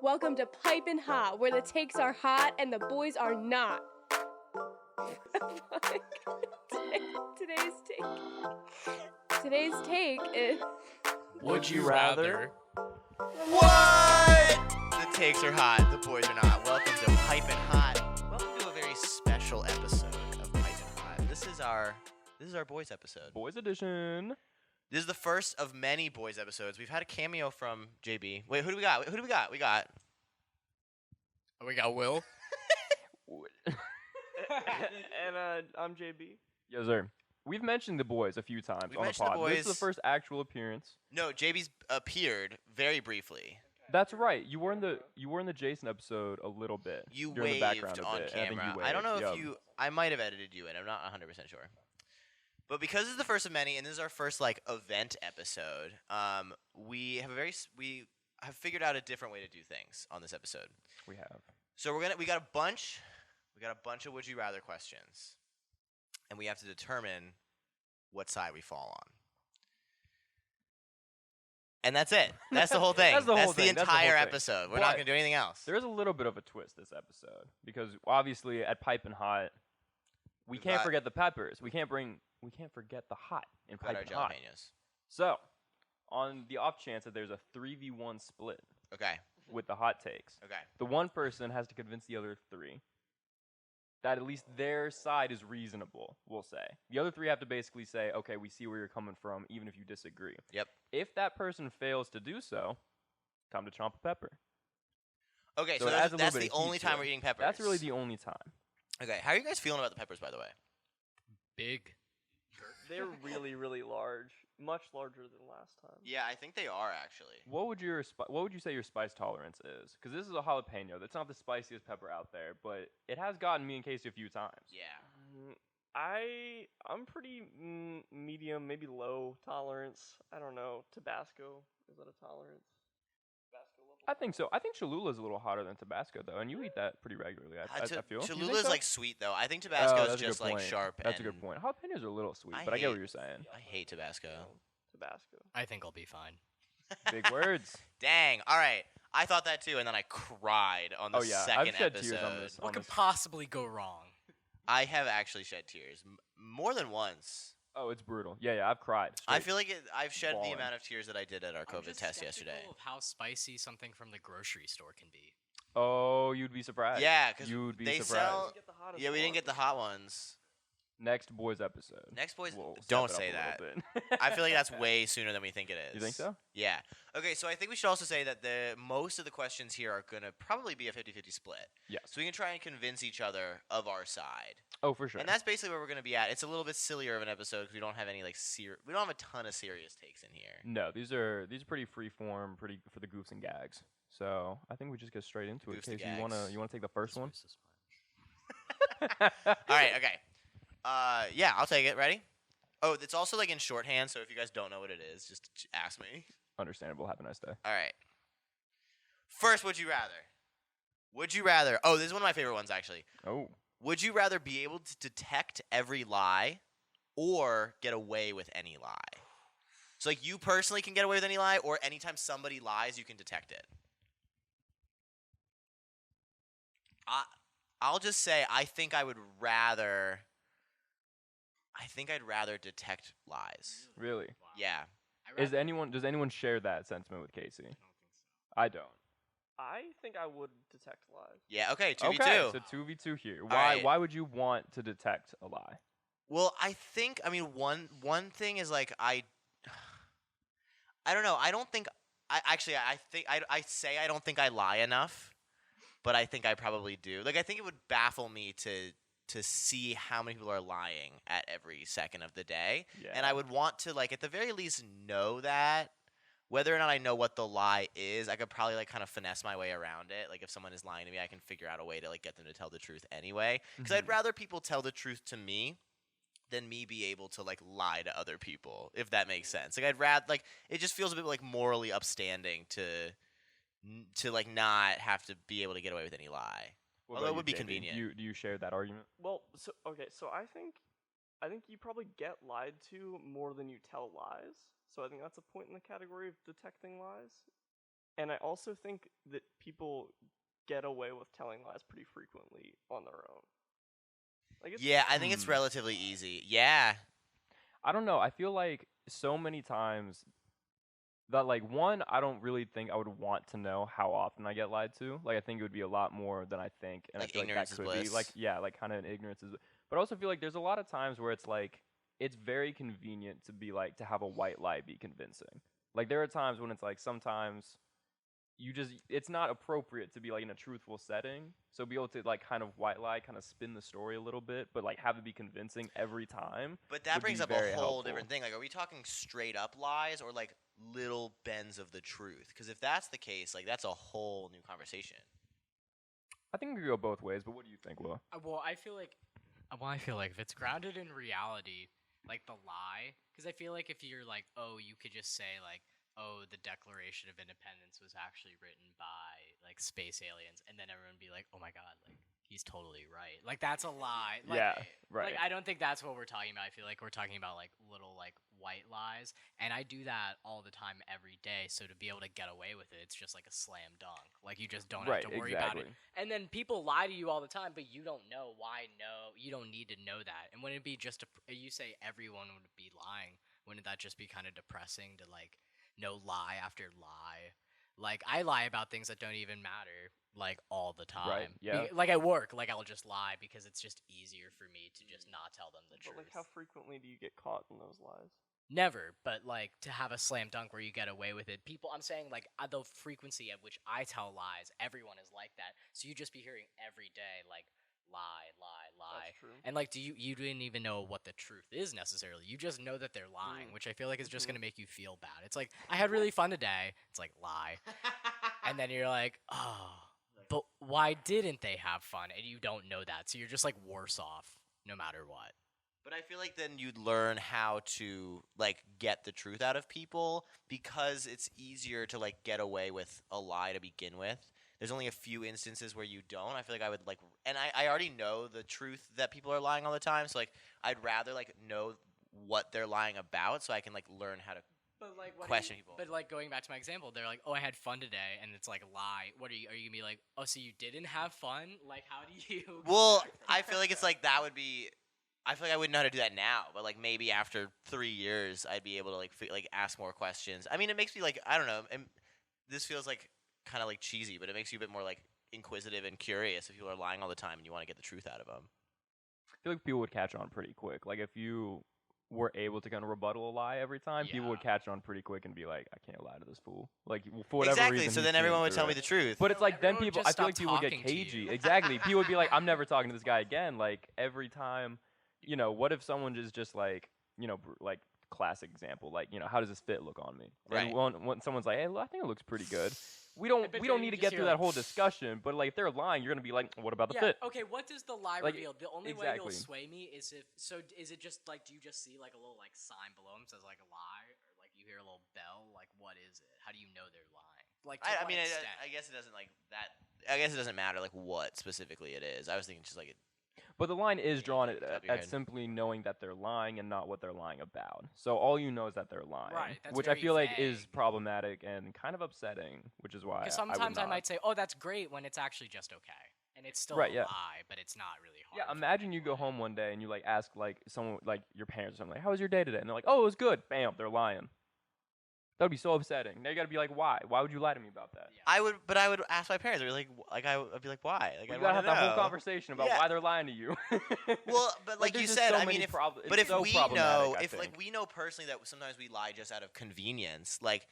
Welcome to Pipin' Hot, where the takes are hot and the boys are not. Today's take is... Would you rather? What? The takes are hot, the boys are not. Welcome to Pipin' Hot. Welcome to a very special episode of Pipin' Hot. This is our boys episode. Boys edition. This is the first of many boys episodes. We've had a cameo from JB. Wait, who do we got? We got We got Will. And I'm JB. Yes, sir. We've mentioned the boys a few times We've on the mentioned the pod. This is the boys. first actual appearance. No, JB's appeared very briefly. That's right. You were in the Jason episode a little bit. You during the waved background a on bit, and I think camera. you I don't know waved. if Yup. I might have edited you in. I'm not 100% sure. But because this is the first of many, and this is our first event episode, we have figured out a different way to do things on this episode. We have. So we got a bunch of would you rather questions, and we have to determine what side we fall on. And that's it. That's the whole thing. That's the whole the thing. That's the whole entire thing. episode. We're But not going to do anything else. There is a little bit of a twist this episode because obviously at Pipin' Hot, we We've can't got- forget the peppers. We can't forget the hot in Got our Pipin' Hot. jalapenos. So, on the off chance that there's a 3v1 split Okay. with the hot takes, Okay. the one person has to convince the other three that at least their side is reasonable, we'll say. The other three have to basically say, okay, we see where you're coming from, even if you disagree. Yep. If that person fails to do so, time to chomp a pepper. Okay. So So, it adds a that's little bit the of heat only to time it. we're eating peppers. That's really the only time. Okay. How are you guys feeling about the peppers, by the way? Big. They're really, really large. Much larger than last time. Yeah, I think they are actually. What would you say your spice tolerance is? Because this is a jalapeno. That's not the spiciest pepper out there, but it has gotten me in Casey a few times. Yeah. I'm pretty medium, maybe low tolerance. I don't know. Tabasco, is that a tolerance? Tabasco level. I think so. I think Cholula is a little hotter than Tabasco, though, and you eat that pretty regularly. I feel. Do you think Cholula's so? sweet though. I think Oh, Tabasco is that's a good just like point. sharp. That's a and good point. Jalapenos are a little sweet, I but I get what hate- you're saying. I hate Tabasco. Tabasco. I think I'll be fine. Big words. Dang. All right. I thought that too, and then I cried on the Oh yeah, second I've shed episode. tears on this. What could possibly go wrong? I have actually shed tears more than once. Oh, it's brutal. Yeah, I've cried. I straight. feel like I've shed bawling. the amount of tears that I did at our I'm COVID just test skeptical yesterday. of how spicy something from the grocery store can be. Oh, you'd be surprised. Yeah, because you'd be they surprised. sell. Get the hottest Yeah, we didn't one. get the hot ones. Next boys episode. Next boys, We'll step don't it up say a that. little bit. I feel like that's way sooner than we think it is. You think so? Yeah. Okay, so I think we should also say that most of the questions here are going to probably be a 50-50 split. Yes. So we can try and convince each other of our side. Oh, for sure. And that's basically where we're going to be at. It's a little bit sillier of an episode because we don't have any we don't have a ton of serious takes in here. No, these are pretty free form, pretty for the goofs and gags. So I think we just get straight into it. Goofs and Casey, you wanna gags. take the first one? All right, okay. Yeah, I'll take it. Ready? Oh, it's also in shorthand, so if you guys don't know what it is, just ask me. Understandable. Have a nice day. All right. First, would you rather? Would you rather? Oh, this is one of my favorite ones, actually. Oh, Would you rather be able to detect every lie or get away with any lie? So, you personally can get away with any lie, or anytime somebody lies, you can detect it? I'll just say I think I'd rather detect lies. really? Yeah. Does anyone share that sentiment with Casey? I don't think so. I don't. I think I would detect lies. Yeah, okay, 2v2. Okay, so 2v2 here. right. Why would you want to detect a lie? Well, I mean, one thing is I don't know. I don't think I say I don't think I lie enough, but I think I probably do. I think it would baffle me to see how many people are lying at every second of the day. Yeah. And I would want to at the very least know that. Whether or not I know what the lie is, I could probably kind of finesse my way around it. If someone is lying to me, I can figure out a way to get them to tell the truth anyway. Because I'd rather people tell the truth to me than me be able to lie to other people, if that makes sense. I'd rather it just feels a bit morally upstanding to not have to be able to get away with any lie. What Although about it would you, be JB? convenient. Do you share that argument? Well, so I think you probably get lied to more than you tell lies. So I think that's a point in the category of detecting lies. And I also think that people get away with telling lies pretty frequently on their own. Like it's, Yeah, I think it's relatively easy. Yeah. I don't know. I feel like so many times that like one, I don't really think I would want to know how often I get lied to. Like I think it would be a lot more than I think, and Like I feel like ignorance that is could be like bliss. yeah, like kind of an ignorance is. But I also feel like there's a lot of times where it's like it's very convenient to be like to have a white lie be convincing. Like there are times when it's like sometimes you just it's not appropriate to be like in a truthful setting. So be able to like kind of white lie, kind of spin the story a little bit, but like have it be convincing every time. But that would brings be up very a whole helpful. different thing. Like, are we talking straight up lies or like little bends of the truth? Because if that's the case, like that's a whole new conversation. I think it could go both ways, but what do you think, Will? Well, I feel like if it's grounded in reality, like the lie, because I feel like if you're like, oh, you could just say like, oh, the Declaration of Independence was actually written by like space aliens, and then everyone would be like, oh my god, like he's totally right. Like that's a lie. Like, Yeah, right. Like I don't think that's what we're talking about. I feel like we're talking about like little like white lies, and I do that all the time every day. So to be able to get away with it, it's just like a slam dunk. Like you just don't Right, have to worry exactly. about it. And then people lie to you all the time, but you don't know why. No, you don't need to know that. And wouldn't it be just you say everyone would be lying? Wouldn't that just be kind of depressing to like know lie after lie? Like I lie about things that don't even matter like all the time. yeah. Like at work, like I'll just lie because it's just easier for me to just not tell them the but truth. like how frequently do you get caught in those lies? Never, but like to have a slam dunk where you get away with it. People, I'm saying like the frequency at which I tell lies, everyone is like that. So you just be hearing every day like lie, lie, lie. That's true. And like you didn't even know what the truth is necessarily. You just know that they're lying, which I feel like is just going to make you feel bad. It's like I had really fun today. It's like lie. And then you're like, "Oh, but why didn't they have fun?" And you don't know that. So you're just like worse off no matter what. But I feel like then you'd learn how to like get the truth out of people because it's easier to like get away with a lie to begin with. There's only a few instances where you don't. I feel like I would like, and I already know the truth that people are lying all the time. So like, I'd rather like know what they're lying about so I can like learn how to. But like question people. But like going back to my example, they're like, "Oh, I had fun today," and it's like a lie. What are you gonna be like? "Oh, so you didn't have fun?" Like, how do you? go Well, back from I feel like it's that? like that would be. I feel like I wouldn't know how to do that now, but like maybe after 3 years, I'd be able to like like ask more questions. I mean, it makes me like I don't know. And this feels like kind of like cheesy, but it makes you a bit more like inquisitive and curious if people are lying all the time and you want to get the truth out of them. I feel like people would catch on pretty quick. Like if you were able to kind of rebuttal a lie every time, people would Yeah. catch on pretty quick and be like, "I can't lie to this fool." Like for whatever Exactly. reason. So he's then seeing everyone would through tell me it. the truth. But it's like then Everyone would people. just I feel like stop people would get talking to you. cagey. Exactly. People would be like, "I'm never talking to this guy again." Like every time, you know, what if someone is just like, you know, like classic example, like you know, how does this fit look on me? Right. And when someone's like, "Hey, I think it looks pretty good," we don't But we then don't you need to just get hear through like, that whole discussion. But like if they're lying, you're gonna be like, "What about the fit?" Okay, what does the lie Like, reveal? The only way you'll exactly. sway me is if is it just like do you just see like a little like sign below them says like a lie or like you hear a little bell? Like what is it? How do you know they're lying? Like to I what mean, extent? I guess it doesn't like that. I guess it doesn't matter like what specifically it is. I was thinking just like But the line is Yeah, drawn like, at, top of your at head. simply knowing that they're lying and not what they're lying about. So all you know is that they're lying, Right, that's which I very feel like is vague. problematic and kind of upsetting, which is why Because I would sometimes I not. might say, "Oh, that's great," when it's actually just okay, and it's still Right, a yeah. lie, but it's not really hard. Yeah, for me imagine to you go lie. home one day and you like ask like someone like your parents or something like, "How was your day today?" And they're like, "Oh, it was good." Bam, they're lying. That would be so upsetting. Now you got to be like, "Why? Why would you lie to me about that?" Yeah. I would ask my parents. They're like I'd be like, why? Like We I gotta want have to that know. whole conversation about Yeah. why they're lying to you. Well, but like you there's just said, so I many mean, if it's but if so we problematic, know, I if like think. we know personally that sometimes we lie just out of convenience, like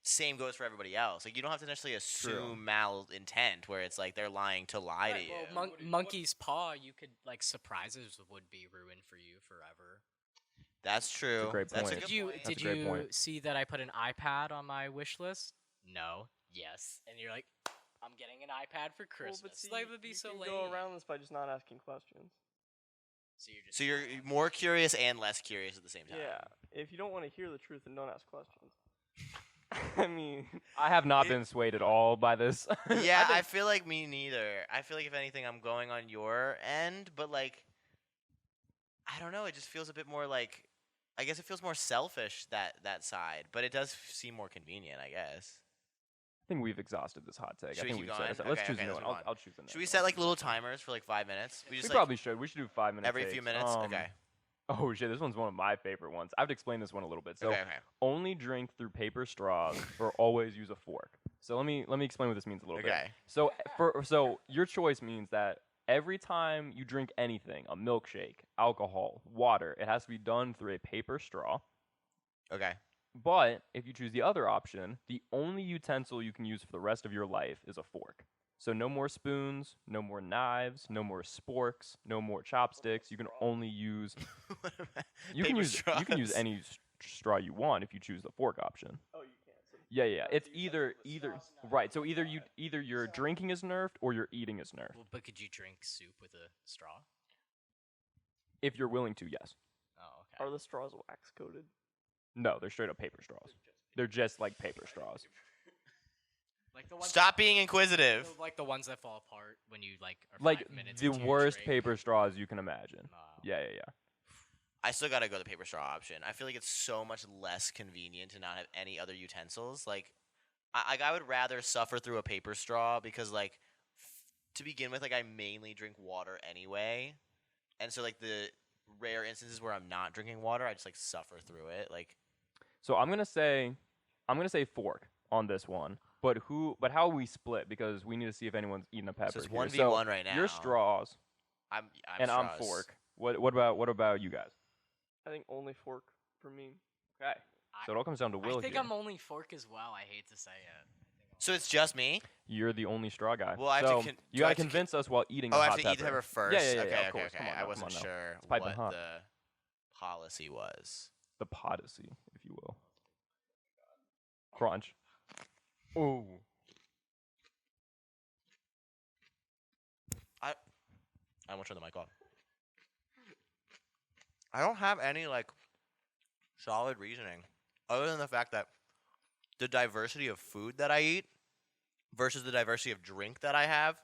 same goes for everybody else. Like you don't have to necessarily assume malintent, where it's like they're lying to lie to Right, you. well, monkey's paw, you could like surprises would be ruined for you forever. That's true. great That's point. a Did good you point. That's did a great you point. see that I put an iPad on my wish list? No. Yes. And you're like, I'm getting an iPad for Well, Christmas. but see, Like, would be you so can lame. go around this by just not asking questions. So you're just So you're more curious and less curious at the same time. Yeah, if you don't want to hear the truth, then don't ask questions. I mean, I have not It- been swayed at all by this. Yeah, I think- feel like me neither. I feel like if anything, I'm going on your end, but like, I don't know. It just feels a bit more like, I guess it feels more selfish that side, but it does seem more convenient. I guess. I think we've exhausted this hot take. Should I we think keep we've going? said it. Let's Okay, choose okay, a new let's one. move on. I'll choose the next Should we one. set like little timers for like 5 minutes? We just probably should. We should do 5 minutes. every few minutes. Okay. Oh shit, this one's one of my favorite ones. I have to explain this one a little bit. So Okay. Okay. only drink through paper straws or always use a fork. So let me explain what this means a little bit. Okay. So your choice means that every time you drink anything, a milkshake, alcohol, water, it has to be done through a paper straw. Okay. But if you choose the other option, the only utensil you can use for the rest of your life is a fork. So no more spoons, no more knives, no more sporks, no more chopsticks. You can only use you can use any straw you want if you choose the fork option. Oh, you can't. So Yeah. It's either right. So either your drinking is nerfed or your eating is nerfed. Well, but could you drink soup with a straw? If you're willing to, yes. Oh, okay. are the straws wax coated? No, they're straight up paper straws. They're just like paper straws. Like the ones Stop being inquisitive. like the ones that fall apart when you like are Like 5 minutes the into your worst drink. paper straws you can imagine. Wow. Yeah. I still gotta go the paper straw option. I feel like it's so much less convenient to not have any other utensils. Like, I would rather suffer through a paper straw because, like, to begin with, like I mainly drink water anyway, and so like the rare instances where I'm not drinking water, I just like suffer through it. Like, So I'm gonna say fork on this one. But how we split because we need to see if anyone's eating a pepper. so it's here. 1v1 right now. You're straws I'm and I'm straws. fork. What about you guys? I think only fork for me. Okay. So it all comes down to Will I think here. I'm only fork as well. I hate to say it. So it's just me. You're the only straw guy. Well, I have to so con- you do I gotta have to con- convince us while eating Oh, the I hot have to eat the pepper first. Yeah, Okay, of okay, course. okay. Come on I now, wasn't come on now. sure It's piping what hot. the policy was. The podacy, if you will. Crunch. Ooh. I'm gonna turn the mic off. I don't have any like solid reasoning other than the fact that the diversity of food that I eat versus the diversity of drink that I have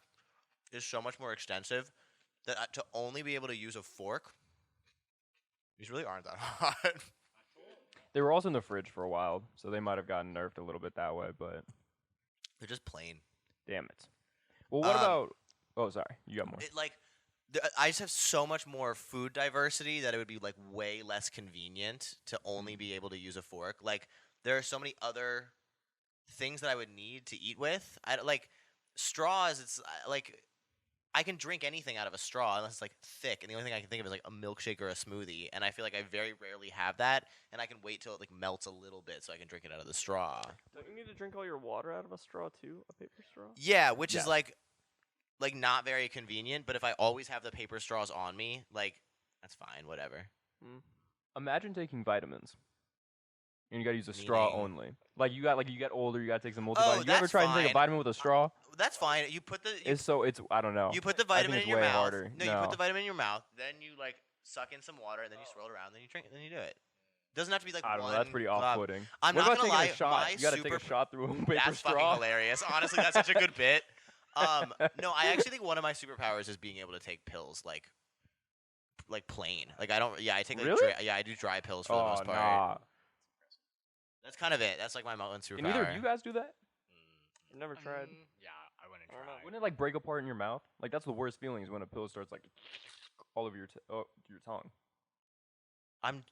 is so much more extensive that to only be able to use a fork, these really aren't that hot. They were also in the fridge for a while, so they might have gotten nerfed a little bit that way, but They're just plain. damn it. Well, what Um, about... Oh, sorry. You got more. It, like, I just have so much more food diversity that it would be like way less convenient to only be able to use a fork. Like, there are so many other things that I would need to eat with. Like straws. It's like I can drink anything out of a straw unless it's like thick, and the only thing I can think of is like a milkshake or a smoothie. And I feel like I very rarely have that, and I can wait till it like melts a little bit so I can drink it out of the straw. Don't you need to drink all your water out of a straw too? A paper straw? Yeah, which Yes. is like not very convenient, but if I always have the paper straws on me, like that's fine, whatever. Imagine taking vitamins. And you gotta use a straw Meaning? only. Like you get older, you gotta take some multivitamins. Oh, you ever that's try to take a fine. vitamin with a straw? That's fine. You put the I don't know. you put the I think vitamin it's in your way mouth. harder. No, you put the vitamin in your mouth, then you like suck in some water, and then you swirl it around, then you drink it, then you do it. Doesn't have to be like I don't one know. That's pretty glob. off-putting. I'm what not about gonna taking lie, a shot? my You gotta take a super- shot through a paper That's straw. fucking hilarious. Honestly, that's such a good bit. No, I actually think one of my superpowers is being able to take pills like plain. Like I don't. Yeah, I take like Really? I do dry pills for the Oh most part. nah. That's kind of it. That's like my one superpower. Can either of you guys do that? I've never tried. Yeah, I wouldn't I don't know. try. Wouldn't it like break apart in your mouth? Like that's the worst feeling is when a pill starts like all over your your tongue. I'm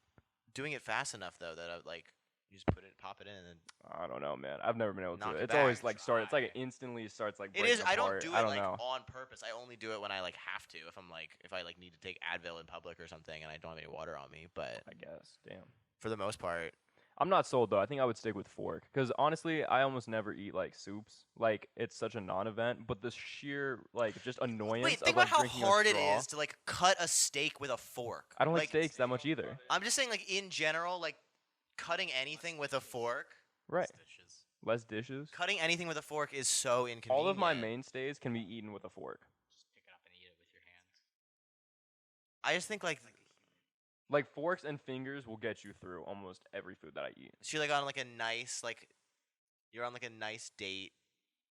doing it fast enough though that I like you just pop it in, and then I don't know, man. I've never been able to. Knock it It's always back. like it's like it instantly starts like it breaking is. I don't apart. do it I don't like know. on purpose. I only do it when I like have to. If I need to take Advil in public or something, and I don't have any water on me. But I guess. Damn. for the most part, I'm not sold though. I think I would stick with fork because honestly, I almost never eat like soups. Like it's such a non-event, but the sheer like just annoyance wait, of think like about how drinking a hard it straw. is to like cut a steak with a fork. I don't like steaks that much either. I'm just saying, like in general, like cutting anything with a fork. Right. Stitches. Less dishes. Cutting anything with a fork is so inconvenient. All of my mainstays can be eaten with a fork. Just pick it up and eat it with your hands. I just think like Like forks and fingers will get you through almost every food that I eat. so you're like on like a nice you're on like a nice date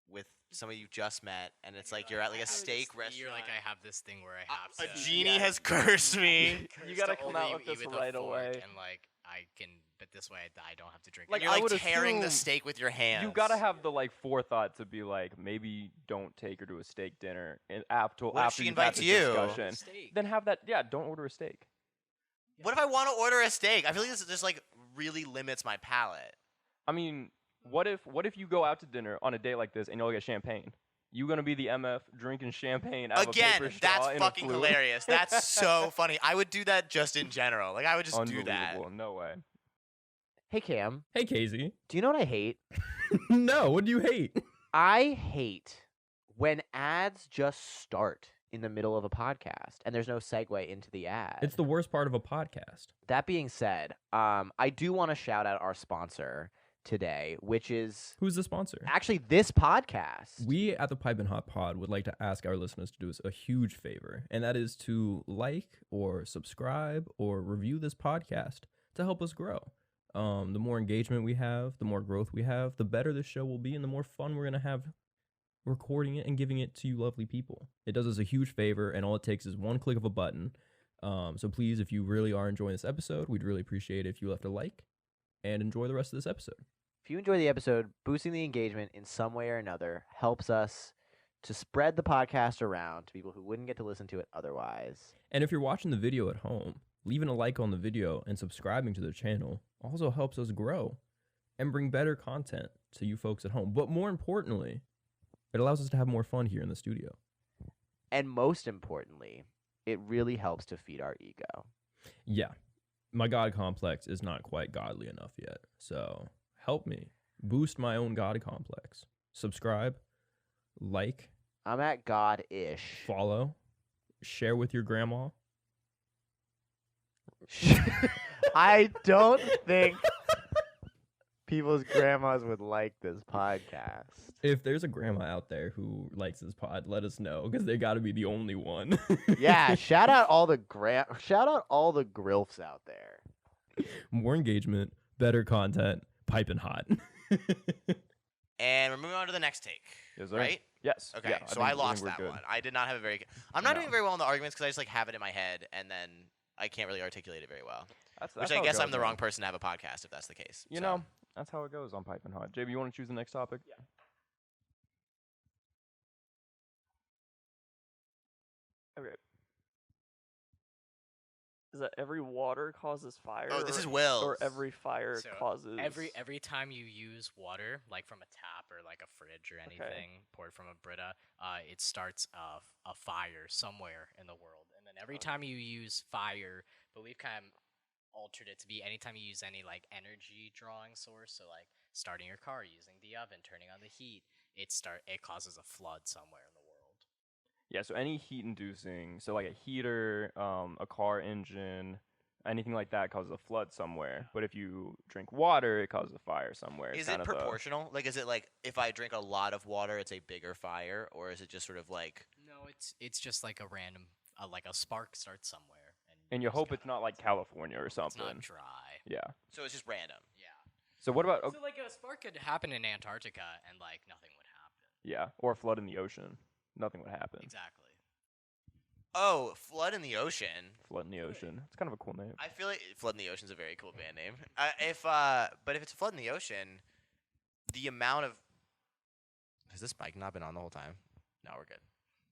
with somebody you just met, and it's like you're at like a steak restaurant. You're like, I have this thing where I have A to. genie has cursed me. You gotta to come only out with eat this a right fork, away. And like, I can but this way I don't have to drink. Like, You're I like would tearing the assume steak with your hands. You gotta have the like forethought to be like, maybe don't take her to a steak dinner and after What if after she you've had invites this you? discussion. Steak. Then have that. Yeah, don't order a steak. What if I want to order a steak? I feel like this just like really limits my palate. I mean, what if you go out to dinner on a date like this and you'll get champagne? You gonna be the MF drinking champagne out of a Again, paper straw that's in fucking a flute? hilarious. That's so funny. I would do that just in general. Like I would just do that. Unbelievable. No way. Hey Cam, Hey, Casey. do you know what I hate? No, what do you hate? I hate when ads just start in the middle of a podcast and there's no segue into the ad. It's the worst part of a podcast. That being said, I do want to shout out our sponsor today, which is Who's the sponsor? actually this podcast. We at the Pipe and Hot Pod would like to ask our listeners to do us a huge favor, and that is to like or subscribe or review this podcast to help us grow. The more engagement we have, the more growth we have, the better this show will be, and the more fun we're going to have recording it and giving it to you lovely people. It does us a huge favor, and all it takes is one click of a button. So please, if you really are enjoying this episode, we'd really appreciate it if you left a like and enjoy the rest of this episode. If you enjoy the episode, boosting the engagement in some way or another helps us to spread the podcast around to people who wouldn't get to listen to it otherwise. And if you're watching the video at home, leaving a like on the video and subscribing to the channel also helps us grow and bring better content to you folks at home. But more importantly, it allows us to have more fun here in the studio. And most importantly, it really helps to feed our ego. Yeah, my God complex is not quite godly enough yet. So help me boost my own God complex. Subscribe, like, I'm at God-ish. follow, share with your grandma. I don't think people's grandmas would like this podcast. If there's a grandma out there who likes this pod, let us know, because they got to be the only one. Yeah, shout out all the grilfs out there. More engagement, better content, piping hot. And we're moving on to the next take. Yes, sir. Right? Yes. Okay, Yeah, so think- I lost think that we're good. one. I did not have a very. I'm not No. doing very well in the arguments because I just like have it in my head and then I can't really articulate it very well. That's Which how I it guess goes, I'm the man. wrong person to have a podcast if that's the case. You so. know, that's how it goes on Pipe and Hot. JB, you want to choose the next topic? Yeah. Okay. Is that every water causes fire? Oh, this or- is Will's. Or every fire So, causes. Every time you use water, like from a tap or like a fridge or anything poured from a Brita, it starts a fire somewhere in the world. And then every time you use fire, but we've kind of altered it to be anytime you use any like energy drawing source, so like starting your car, using the oven, turning on the heat, it causes a flood somewhere in the world. Yeah, so any heat-inducing, so like a heater, a car engine, anything like that causes a flood somewhere. But if you drink water, it causes a fire somewhere. It's Is it kind of a- proportional? Like, is it like if I drink a lot of water, it's a bigger fire, or is it just sort of like? No, it's just like a random like a spark starts somewhere, And you just hope it's gotta- not like California or it's something. not dry. Yeah. So it's just random. Yeah. So what about? So like a spark could happen in Antarctica and like nothing would happen. Yeah, or a flood in the ocean. Nothing would happen. Exactly. Oh, Flood in the Ocean. Flood in the ocean. It's kind of a cool name. I feel like Flood in the Ocean's a very cool band name. But if it's a Flood in the Ocean, the amount of has this mic not been on the whole time? No, we're good.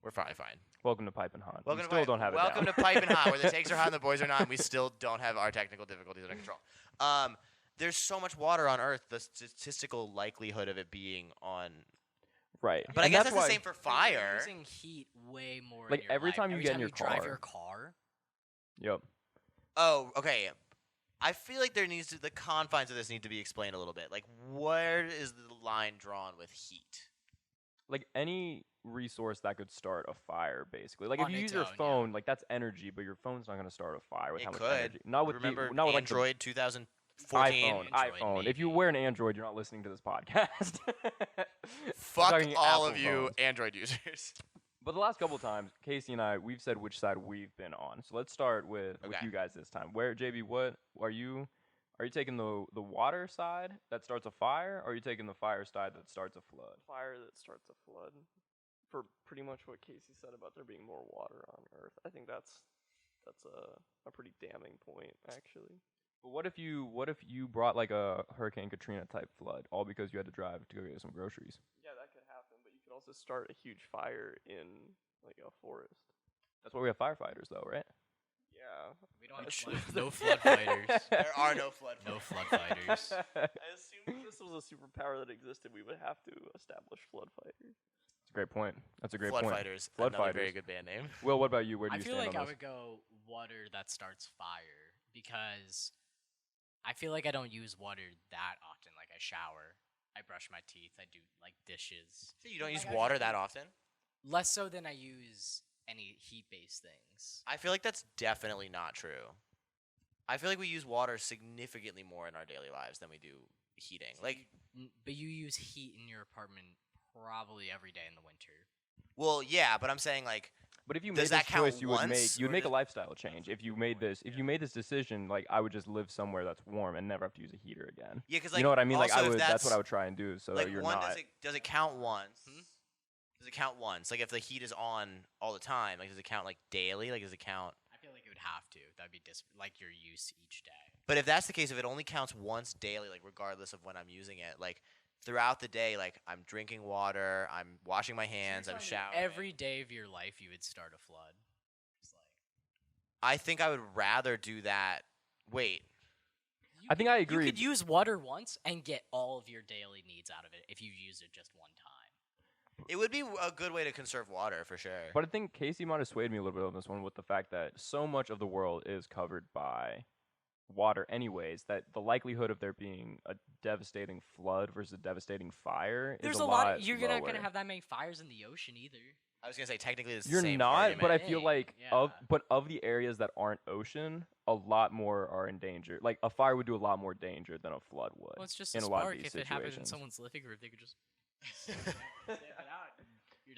We're probably fine. Welcome to Pipe and Hot. Welcome we still to don't have it Welcome down. to Pipe and Hot, where the takes are hot and the boys are not, and we still don't have our technical difficulties under control. There's so much water on Earth, the statistical likelihood of it being on. Right. But I And guess that's the why- same for But you're fire. using heat way more. Like, in your every life. time you Every get in time your you drive car- your car. Yep. Oh, okay. I feel like the confines of this need to be explained a little bit. Like, where is the line drawn with heat? Like any resource that could start a fire, basically. Like On if you its use your own, yeah. phone, like that's energy, but your phone's not going to start a fire with It how much could. energy. Not with Remember the, not with like the Android 2014? iPhone. Android, iPhone. If you maybe. wear an Android, you're not listening to this podcast. We're Fuck talking all Apple of you phones. Android users. But the last couple times, Casey and I, we've said which side we've been on. So let's start with Okay. you guys this time. Where JB, what are you? Are you taking the water side that starts a fire, or are you taking the fire side that starts a flood? fire that starts a flood. For pretty much what Casey said about there being more water on Earth, I think that's a pretty damning point, actually. But what if you brought like a Hurricane Katrina type flood, all because you had to drive to go get some groceries? Yeah, that could happen, but you could also start a huge fire in like a forest. That's why we have firefighters, though, right? Yeah. We don't have That's flood, true. no flood fighters. There are no flood. No flood fighters. I assume if this was a superpower that existed, we would have to establish flood fighters. That's a great point. That's a great Flood point. Fighters. Flood Another very fighters. good band name. Will, what about you? Where do I you feel stand like on I this? would go water that starts fire because I feel like I don't use water that often. Like I shower, I brush my teeth, I do like dishes. So you don't use Like, I water don't that use- often? Less so than I use any heat-based things. I feel like that's definitely not true. I feel like we use water significantly more in our daily lives than we do heating. Like, But you use heat in your apartment probably every day in the winter. well, yeah, but I'm saying like, But if you Does made this that count choice, you would make once, you'd or make a does- lifestyle change. If you made this decision, like I would just live somewhere that's warm and never have to use a heater again. yeah, because like, You know what I mean? Like also, I if would. That's what I would try and do. So like you're one, not. does it count once? Hmm? Does it count once? Like if the heat is on all the time, like does it count like daily? Like does it count? I feel like it would have to. That'd be like your use each day. But if that's the case, if it only counts once daily, like regardless of when I'm using it, like throughout the day, like I'm drinking water, I'm washing my hands, I'm showering. Every day of your life, you would start a flood. It's like, I think I would rather do that. Wait, I think I agree. You could use water once and get all of your daily needs out of it if you use it just one time. it would be a good way to conserve water for sure. But I think Casey might have swayed me a little bit on this one with the fact that so much of the world is covered by water anyways, that the likelihood of there being a devastating flood versus a devastating fire There's is a lot lot. You're not lower. gonna have that many fires in the ocean either. I was gonna say technically it's the You're same not, but I argument. feel Dang, like yeah. of the areas that aren't ocean, a lot more are in danger. Like a fire would do a lot more danger than a flood would. Well, it's just in a a lot of spark. these If it happened in situations. someone's living room, they could just. But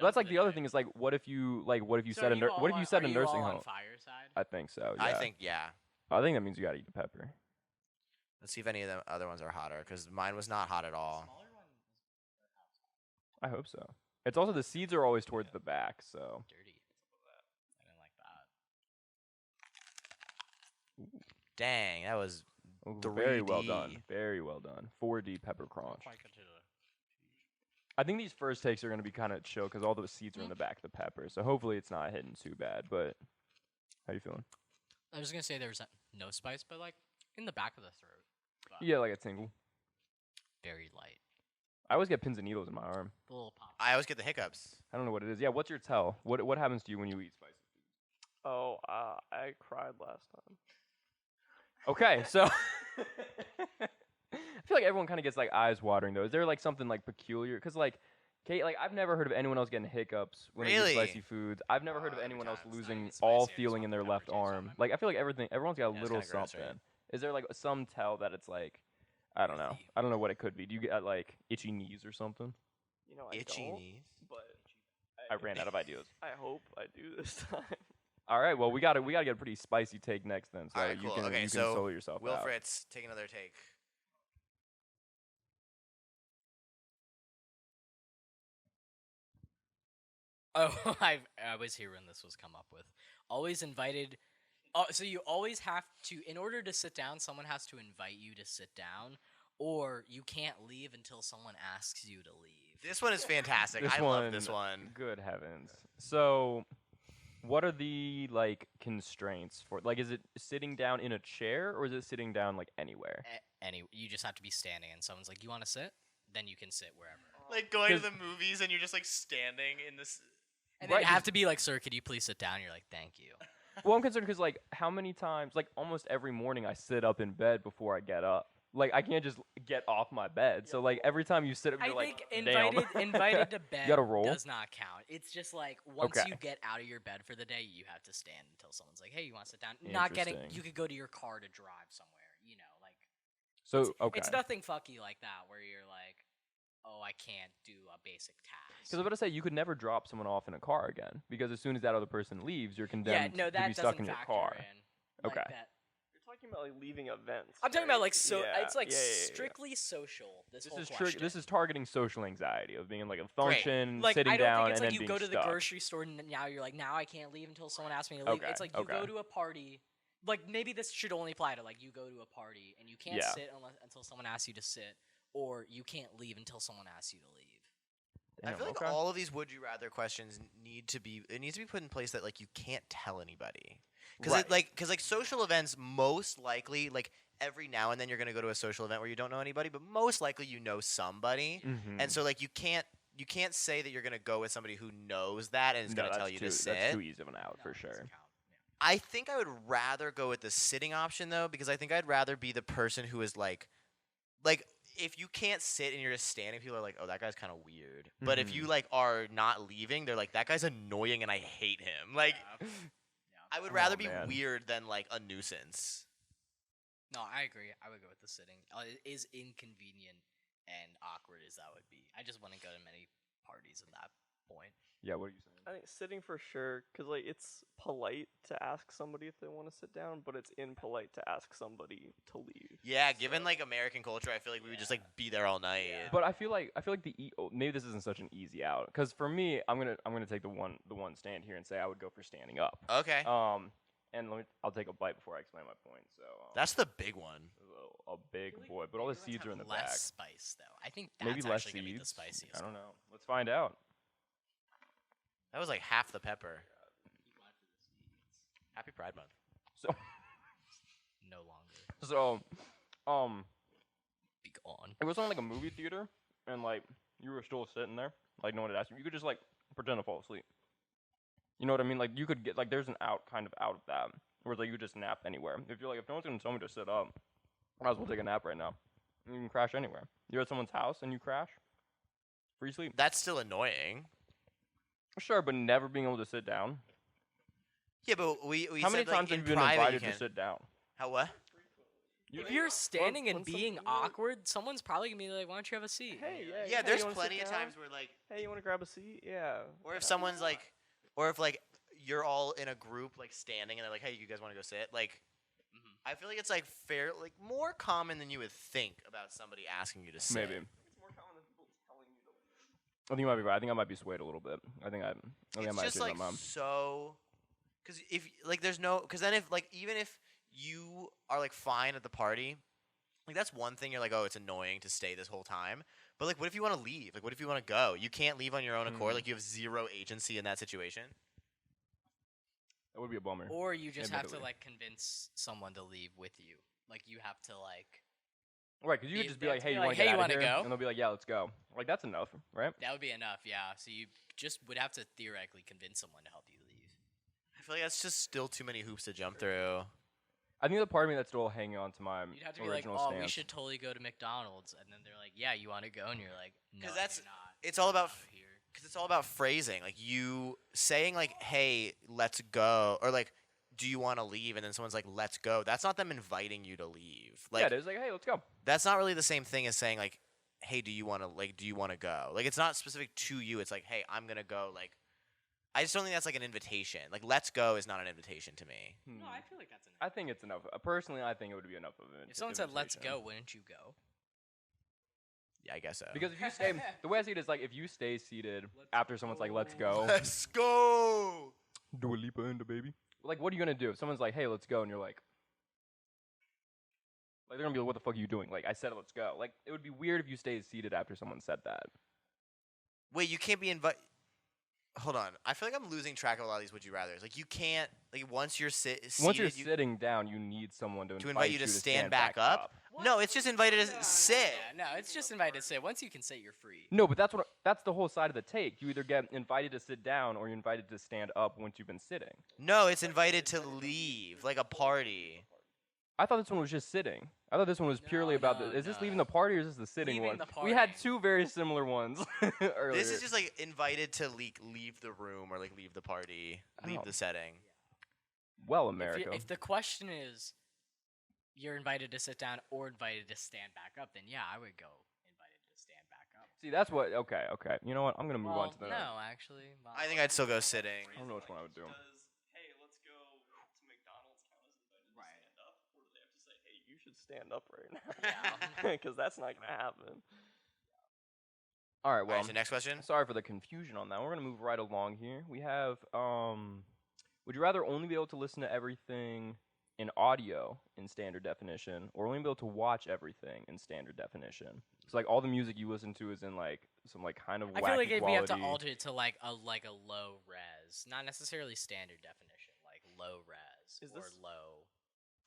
that's like the other thing is like what if you set a what if you set a nursing home? On fire side? I think so. Yeah. I think yeah. I think that means you gotta eat the pepper. Let's see if any of the other ones are hotter, because mine was not hot at all. Smaller one I hope so. It's also the seeds are always towards the back, so dirty. I didn't like that. Dang, that was ooh, very well 3D. done. Very well done. 4D pepper crunch. Quite good to the- I think these first takes are gonna be kind of chill because all the seeds are in the back of the pepper, so hopefully it's not hitting too bad. But how you feeling? I was gonna say there was no spice, but like in the back of the throat. But Yeah, like a tingle. very light. I always get pins and needles in my arm. The little pop. I always get the hiccups. I don't know what it is. Yeah, what's your tell? What happens to you when you eat spicy food? Oh, I cried last time. Okay, so I feel like everyone kind of gets like eyes watering though. Is there like something like peculiar? Because like, Kate, like I've never heard of anyone else getting hiccups when they Really? eat spicy foods. I've never heard of every anyone else time it's not losing even all spicy, I just feeling want in their the left pepper juice on arm. my Like I feel like everyone's got a Yeah, it's little kinda gross, something. right? Is there like some tell that it's like, I don't know. I don't know what it could be. Do you get like itchy knees or something? You know, I Itchy don't, knees. but I ran out of ideas. I hope I do this time. All right, well we gotta get a pretty spicy take next then, so Alright, you cool. can Okay, you can so solo yourself Will out. Fritz, take another take. Oh, I was here when this was come up with. Always invited. Oh, so you always have to, in order to sit down, someone has to invite you to sit down, or you can't leave until someone asks you to leave. This one is fantastic. This I love this one. Good heavens. So, what are the like constraints for? Like, is it sitting down in a chair or is it sitting down like anywhere? You just have to be standing, and someone's like, "You want to sit?" Then you can sit wherever. Like going to 'Cause- the movies and you're just like standing in this. And Right, then you have 'cause- to be like, "Sir, could you please sit down?" You're like, "Thank you." Well, I'm concerned because like how many times, like almost every morning, I sit up in bed before I get up. Like I can't just get off my bed. So like every time you sit up, I you're think like, damn. invited to bed gotta roll? does not count. It's just like once Okay. you get out of your bed for the day, you have to stand until someone's like, "Hey, you want to sit down?" Not getting. Interesting. You could go to your car to drive somewhere. You know, like So okay. it's nothing fucky like that where you're like, "Oh, I can't do a basic task." Because I was about to say you could never drop someone off in a car again because as soon as that other person leaves, you're yeah, condemned no, to that be doesn't stuck in your factor car. in. Like Okay. that. You're talking about like leaving events. I'm talking right? about like so. Yeah, It's like yeah, yeah, yeah. strictly social. This This whole is question. this is targeting social anxiety of being in like a function, like sitting I don't down, think it's and like then you being go to the stuck. grocery store and now you're like, now I can't leave until someone asks me to leave. Okay, It's like you go okay. to a party. like maybe this should only apply to like you go to a party and you can't Yeah. sit until someone asks you to sit, or you can't leave until someone asks you to leave. I Damn, feel like okay. all of these would you rather questions need to be put in place that like you can't tell anybody. Right. Cuz like social events most likely like every now and then you're going to go to a social event where you don't know anybody, but most likely you know somebody. Mhm. And so like you can't say that you're going to go with somebody who knows that and is No, going to tell that's you too, to sit. That's too easy of an out No, for it doesn't sure. count. Yeah. I think I would rather go with the sitting option though, because I think I'd rather be the person who is like if you can't sit and you're just standing, people are like, "Oh, that guy's kind of weird." But if Mhm. you like are not leaving, they're like, "That guy's annoying and I hate him." Like Yeah. I would Oh, rather be man. weird than like a nuisance. No, I agree. I would go with the sitting. It is inconvenient and awkward as that would be. I just wouldn't go to many parties at that point. Yeah, what are you saying? I think sitting for sure, cause like it's polite to ask somebody if they want to sit down, but it's impolite to ask somebody to leave. Yeah, given like American culture, I feel like we would just like be there all night. But I feel like maybe this isn't such an easy out because for me, I'm gonna take the one stand here and say I would go for standing up. Okay. And I'll take a bite before I explain my point. So That's the big one. a big boy, but all the seeds are in the less back. spice though. I think that's Maybe less actually gonna be the seeds. spiciest. I don't know. Let's find out. That was like half the pepper. Happy Pride Month. So No longer. so Be gone. it was on like a movie theater, and like you were still sitting there, like no one had asked you. You could just like pretend to fall asleep. You know what I mean? Like you could get like there's an out of that, where it's like you could just nap anywhere. If you're like if no one's gonna tell me to sit up, I might as well take a nap right now. You can crash anywhere. You're at someone's house and you crash. Free sleep. That's still annoying. Sure, but never being able to sit down. Yeah, but we How many said, like, times have in you been private invited you to can- sit down? How what? If you're standing and when being some- awkward, someone's probably gonna be like, "Why don't you have a seat?" Hey, And you're yeah, like, Yeah, hey, there's you wanna sit plenty of down? times where like Hey, you want to grab a seat? Yeah. or if someone's like or if like you're all in a group like standing and they're like, "Hey, you guys want to go sit?" Like Mhm. I feel like it's like more common than you would think about somebody asking you to sit. Maybe. I think you might be right. I think I might be swayed a little bit. I think I It's might just change like my mind. so because if like there's no because then if like even if you are like fine at the party, like that's one thing you're like, oh, it's annoying to stay this whole time. But like what if you want to leave? Like what if you want to go? You can't leave on your own accord. Mhm. Like you have zero agency in that situation. That would be a bummer. Or you just have to Admittedly. like convince someone to leave with you. Like you have to like Right, because you Be- could just be they like, have to "Hey, be you like, want to "Hey, get you out wanna of here?" go? And they'll be like, "Yeah, let's go." Like that's enough, right? that would be enough, yeah. So you just would have to theoretically convince someone to help you leave. I feel like that's just still too many hoops to jump through. I think the part of me that's still hanging on to my You'd have to be like, original "Oh, stance. we should totally go to McDonald's," and then they're like, "Yeah, you want to go?" And you're like, "No, 'Cause that's- I do not. it's all about I'm out here." Because it's all about phrasing. Like you saying like, "Hey, let's go," or like, "Do you want to leave?" And then someone's like, "Let's go." That's not them inviting you to leave. Like yeah, it is like, "Hey, let's go." that's not really the same thing as saying like, "Hey, do you want to go?" Like it's not specific to you. It's like, "Hey, I'm gonna go." Like I just don't think that's like an invitation. Like "Let's go" is not an invitation to me. No, I feel like that's enough. I think it's enough. Personally, I think it would be enough of an If someone said, "Let's invitation. go," wouldn't you go? Yeah, I guess so. Because if you stay, the way I see it is like if you stay seated after someone's like, "Let's go," let's go. do a leap in the baby. Like, what are you gonna do if someone's like, "Hey, let's go," and you're like, they're gonna be like, "What the fuck are you doing?" Like, I said, "Let's go." Like, it would be weird if you stayed seated after someone said that. Wait, you can't be invited. Hold on. I feel like I'm losing track of a lot of these would you rather's. Like you can't like once you're seated. Once you're sitting down, you need someone to invite you to stand back back up? No, it's just invited to sit. Yeah, no, it's just invited to sit. Once you can sit, you're free. No, but that's the whole side of the take. You either get invited to sit down or you're invited to stand up once you've been sitting. No, it's invited to leave, like a party. I thought this one was just sitting. I thought this one was purely No, about no, Is this no. leaving the party or is this the sitting Leaving one? the We had party. two very similar ones earlier. This is just like invited to leave the room or like leave the party, leave Oh. the setting. well, If, America. if the question is, you're invited to sit down or invited to stand back up, then yeah, I would go invited to stand back up. See, that's what. Okay. You know what? I'm gonna move Well, on to the. no, actually. well, I think I'd still go sitting. I don't know which one I would do. Hey, let's go to McDonald's count as invited Right. to stand up, or do they have to say, hey, you should stand up right now? Yeah. Because that's not gonna happen. All right. All Well, right, so next question. sorry for the confusion on that. We're gonna move right along here. We have. Would you rather only be able to listen to everything in audio in standard definition, or only be able to watch everything in standard definition. So like all the music you listen to is in like some like kind of wacky I feel like if we have to quality. alter it to like a low res, not necessarily standard definition, like low res Is or this- low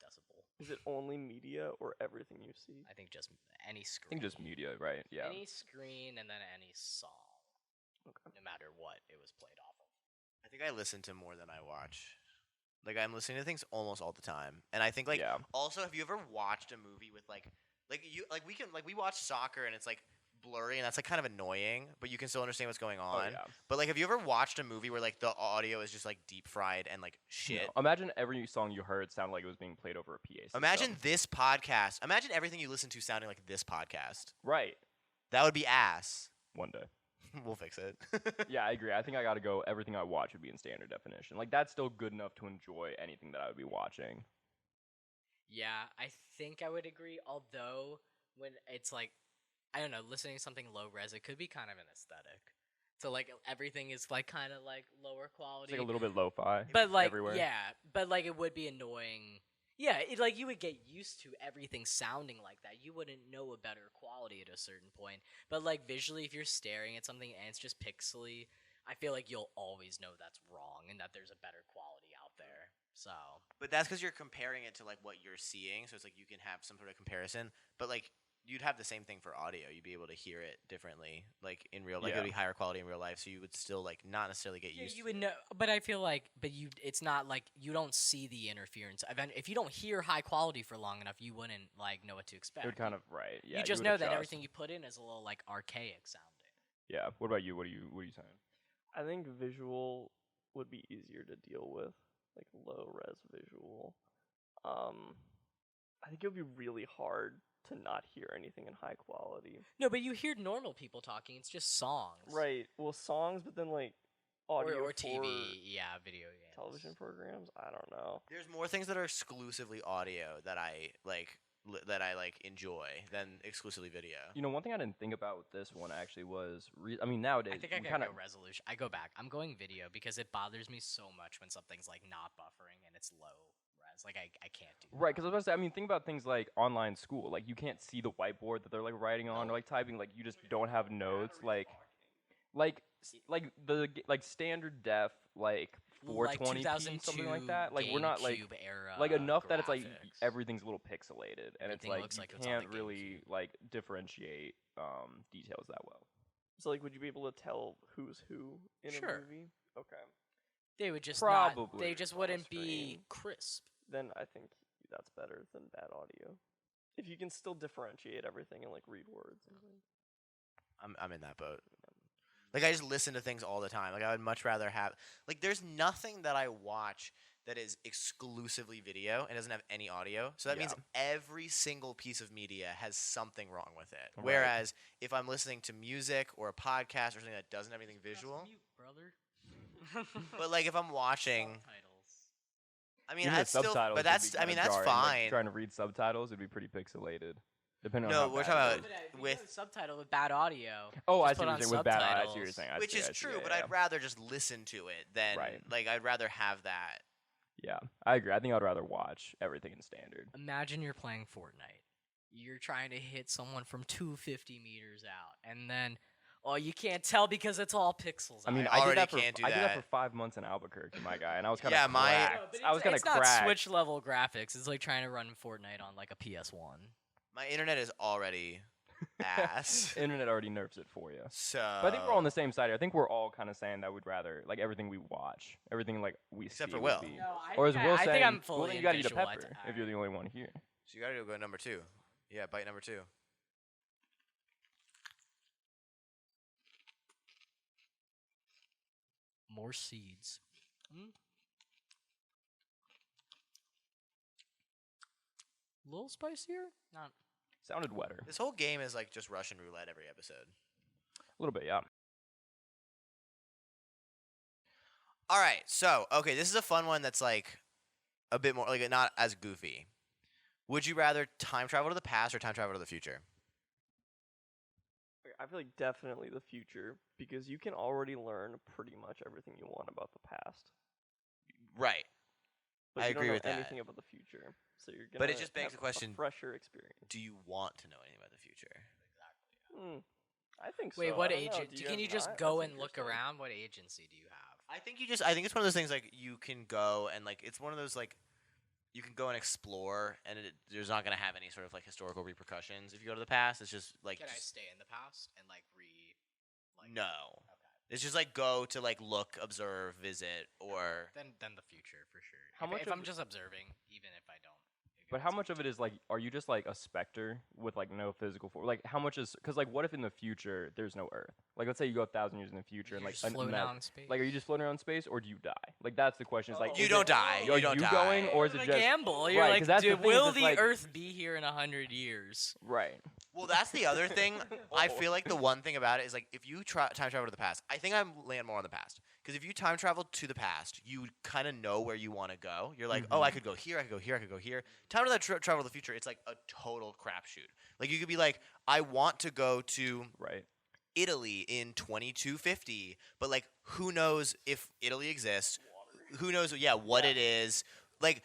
decibel. Is it only media or everything you see? I think just any I screen. think just media, right? Yeah. Any screen and then any song, Okay. no matter what it was played off of. I think I listen to more than I watch. Like I'm listening to things almost all the time, and I think like yeah. also have you ever watched a movie with like we watch soccer and it's like blurry and that's like kind of annoying, but you can still understand what's going Oh, on. yeah. But like have you ever watched a movie where like the audio is just like deep fried and like shit? No. Imagine every song you heard sounded like it was being played over a PA system. Imagine this podcast. Imagine everything you listen to sounding like this podcast. Right. That would be ass. One day. We'll fix it. Yeah, I agree. I think I gotta go. Everything I watch would be in standard definition. Like that's still good enough to enjoy anything that I would be watching. Yeah, I think I would agree. Although when it's like, I don't know, listening to something low res, it could be kind of an aesthetic. So like everything is like kind of like lower It's quality. like a little bit lo-fi. but like everywhere. yeah, but like it would be annoying. Yeah, it, like you would get used to everything sounding like that. You wouldn't know a better quality at a certain point. But like visually, if you're staring at something and it's just pixely, I feel like you'll always know that's wrong and that there's a better quality out there. So But that's because you're comparing it to like what you're seeing, so it's like you can have some sort of comparison. But like you'd have the same thing for audio. You'd be able to hear it differently, like in real, like Yeah. it'd be higher quality in real life. So you would still like not necessarily get yeah, used. you to would it. know. But I feel like, it's not like you don't see the interference. If you don't hear high quality for long enough, you wouldn't like know what to expect. It would kind of right. Yeah. you just would know that adjust. everything you put in is a little like archaic sounding. Yeah. What about you? What are you saying? I think visual would be easier to deal with, like low res visual. I think it would be really hard to not hear anything in high quality. No, but you hear normal people talking. It's just songs, Right. Well, songs, but then like audio Or for TV, yeah, video games, television programs. I don't know. There's more things that are exclusively audio that I like enjoy than exclusively video. You know, one thing I didn't think about with this one actually was, I mean, nowadays I think I we gotta kind of go resolution. I go back. I'm going video because it bothers me so much when something's like not buffering and it's low res. Like I can't do that. right because I was about to say. I mean, think about things like online school. Like you can't see the whiteboard that they're like writing on or like typing. Like you just don't have notes. Like standard def like 420p something like that. Like we're not like GameCube era like enough that it's like graphics. everything's a little pixelated and it's Everything like looks you like it's on the can't really like differentiate details that well. So like, would you be able to tell who's who in Sure. a movie? Okay. They would just Probably they just on a wouldn't be screen. crisp. Then I think that's better than bad audio. If you can still differentiate everything and like read words and things. I'm in that boat. Like I just listen to things all the time. Like I would much rather have like there's nothing that I watch that is exclusively video and doesn't have any audio. So that means every single piece of media has something wrong with it. Right. Whereas if I'm listening to music or a podcast or something that doesn't have anything visual, Mute, brother. but like if I'm watching, I mean Even the that's still, subtitles but would that's be I mean kinda that's jarring, like, fine. trying to read subtitles would be pretty pixelated, depending No, on how we're bad talking it about is. But, if you with- have a subtitle with bad audio. Oh, I just see put what on you're saying with bad. I see what you're subtitles. saying. I which see, is I see, true, yeah, but yeah. I'd rather just listen to it than Right. like I'd rather have that. Yeah, I agree. I think I'd rather watch everything in standard. Imagine you're playing Fortnite. You're trying to hit someone from 250 meters out, and then, you can't tell because it's all pixels. I mean, I I did already that for can't do I did that that. for 5 months in Albuquerque, my guy, and I was kind of Yeah, my- cracked. I was kind of it's not cracked. Switch level graphics. It's like trying to run Fortnite on like a PS1. My internet is already ass. Internet already nerfs it for you. So But I think we're on the same side here. I think we're all kind of saying that we'd rather like everything we watch, everything like we Except see. for would Will. be- No, Or as Will I saying, think I'm well, fully then you in gotta eat a visual. pepper if you're the only one here. So you gotta go number 2. Yeah, bite number 2. More seeds. A little spicier? Not. Sounded wetter. This whole game is like just Russian roulette every episode. A little bit, yeah. All right, so okay, this is a fun one that's like a bit more like not as goofy. Would you rather time travel to the past or time travel to the future? Okay, I feel like definitely the future because you can already learn pretty much everything you want about the past. Right. but I you don't agree know with that. anything about the future. So you're gonna But it just begs have the question, a fresher experience. do you want to know anything about the future? Hmm. I think so. Wait, I what don't know. agent? Do Can you guys just not? go That's and look interesting. around? What agency do you have? I think it's one of those things like you can go and like it's one of those like you can go and explore and there's not gonna have any sort of like historical repercussions if you go to the past. It's just like Can I just- stay in the past and like no. Okay. It's just like go to like look, observe, visit, or Then the future for sure. How much if of I'm it- just observing, even if I don't. But how much of it is like, are you just like a specter with like no physical form? Like, how much is, because like, what if in the future there's no Earth? Like, let's say you go 1,000 years in the future and like, floating imagine- out in space? like, are you just floating around in space or do you die? Like, that's the question. It's like, you is don't it- die. Are You don't die. going or is it a just gamble? You're right, like, 'cause that's the dude, thing, is will it's the like- Earth be here in 100 years? right? Well, that's the other thing. I feel like the one thing about it is like if you time travel to the past, I think I land more on the past. Because if you time travel to the past, you kind of know where you want to go. You're like, oh, I could go here, I could go here, I could go here. Time to travel to the future, it's like a total crapshoot. Like you could be like, I want to go to Right. Italy in 2250, but like who knows if Italy exists? Who knows? Yeah, what it is? Like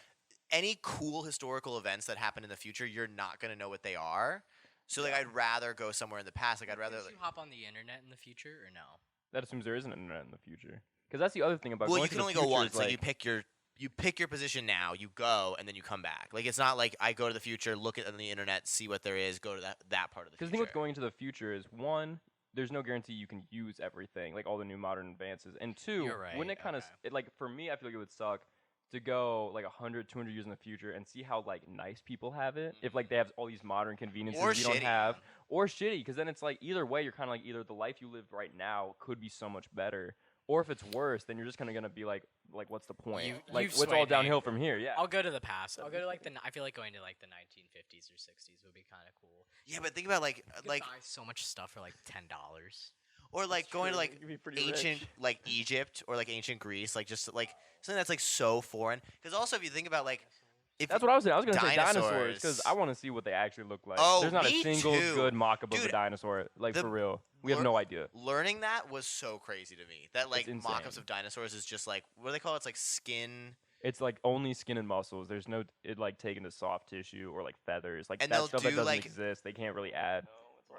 any cool historical events that happen in the future, you're not gonna know what they are. So like, I'd rather go somewhere in the past. Like I'd rather. Did Like, you hop on the internet in the future or no? That assumes there is an internet in the future. Because that's the other thing about well, going you to can the only go future once. is, Like like, you pick your position now. You go and then you come back. Like it's not like I go to the future, look at on the internet, see what there is, go to that part of the Because future. the thing with going into the future is one, there's no guarantee you can use everything, like all the new modern advances. And two, You're right, wouldn't it kind of, okay. like for me, I feel like it would suck to go like 100, 200 years in the future and see how like nice people have it. If like they have all these modern conveniences Or you don't shitty. have, or shitty, because then it's like either way, you're kind of like either the life you live right now could be so much better, or if it's worse, then you're just kind of gonna be like what's the point? Like you've what's all swayed me. downhill from here? Yeah. I'll go to the past. I'll go to like I feel like going to like the 1950s or 60s would be kind of cool. Yeah, but think about You could like buy so much stuff for like $10. or like going to true. like You could be pretty ancient rich. like Egypt or like ancient Greece, like just like something that's like so foreign. Because also if you think about like if That's what I was saying. I was gonna say dinosaurs because Dinosaurs. I want to see what they actually look like. Oh, There's not a me single too. good mock-up of a Dude, dinosaur, like the for real. We have lear- no idea. learning that was so crazy to me. That like insane. mock-ups of dinosaurs is just like what do they call it? It's like skin. It's like only skin and muscles. There's no it like taken to soft tissue or like feathers, like And that they'll stuff that do, doesn't like- exist. They can't really add. No,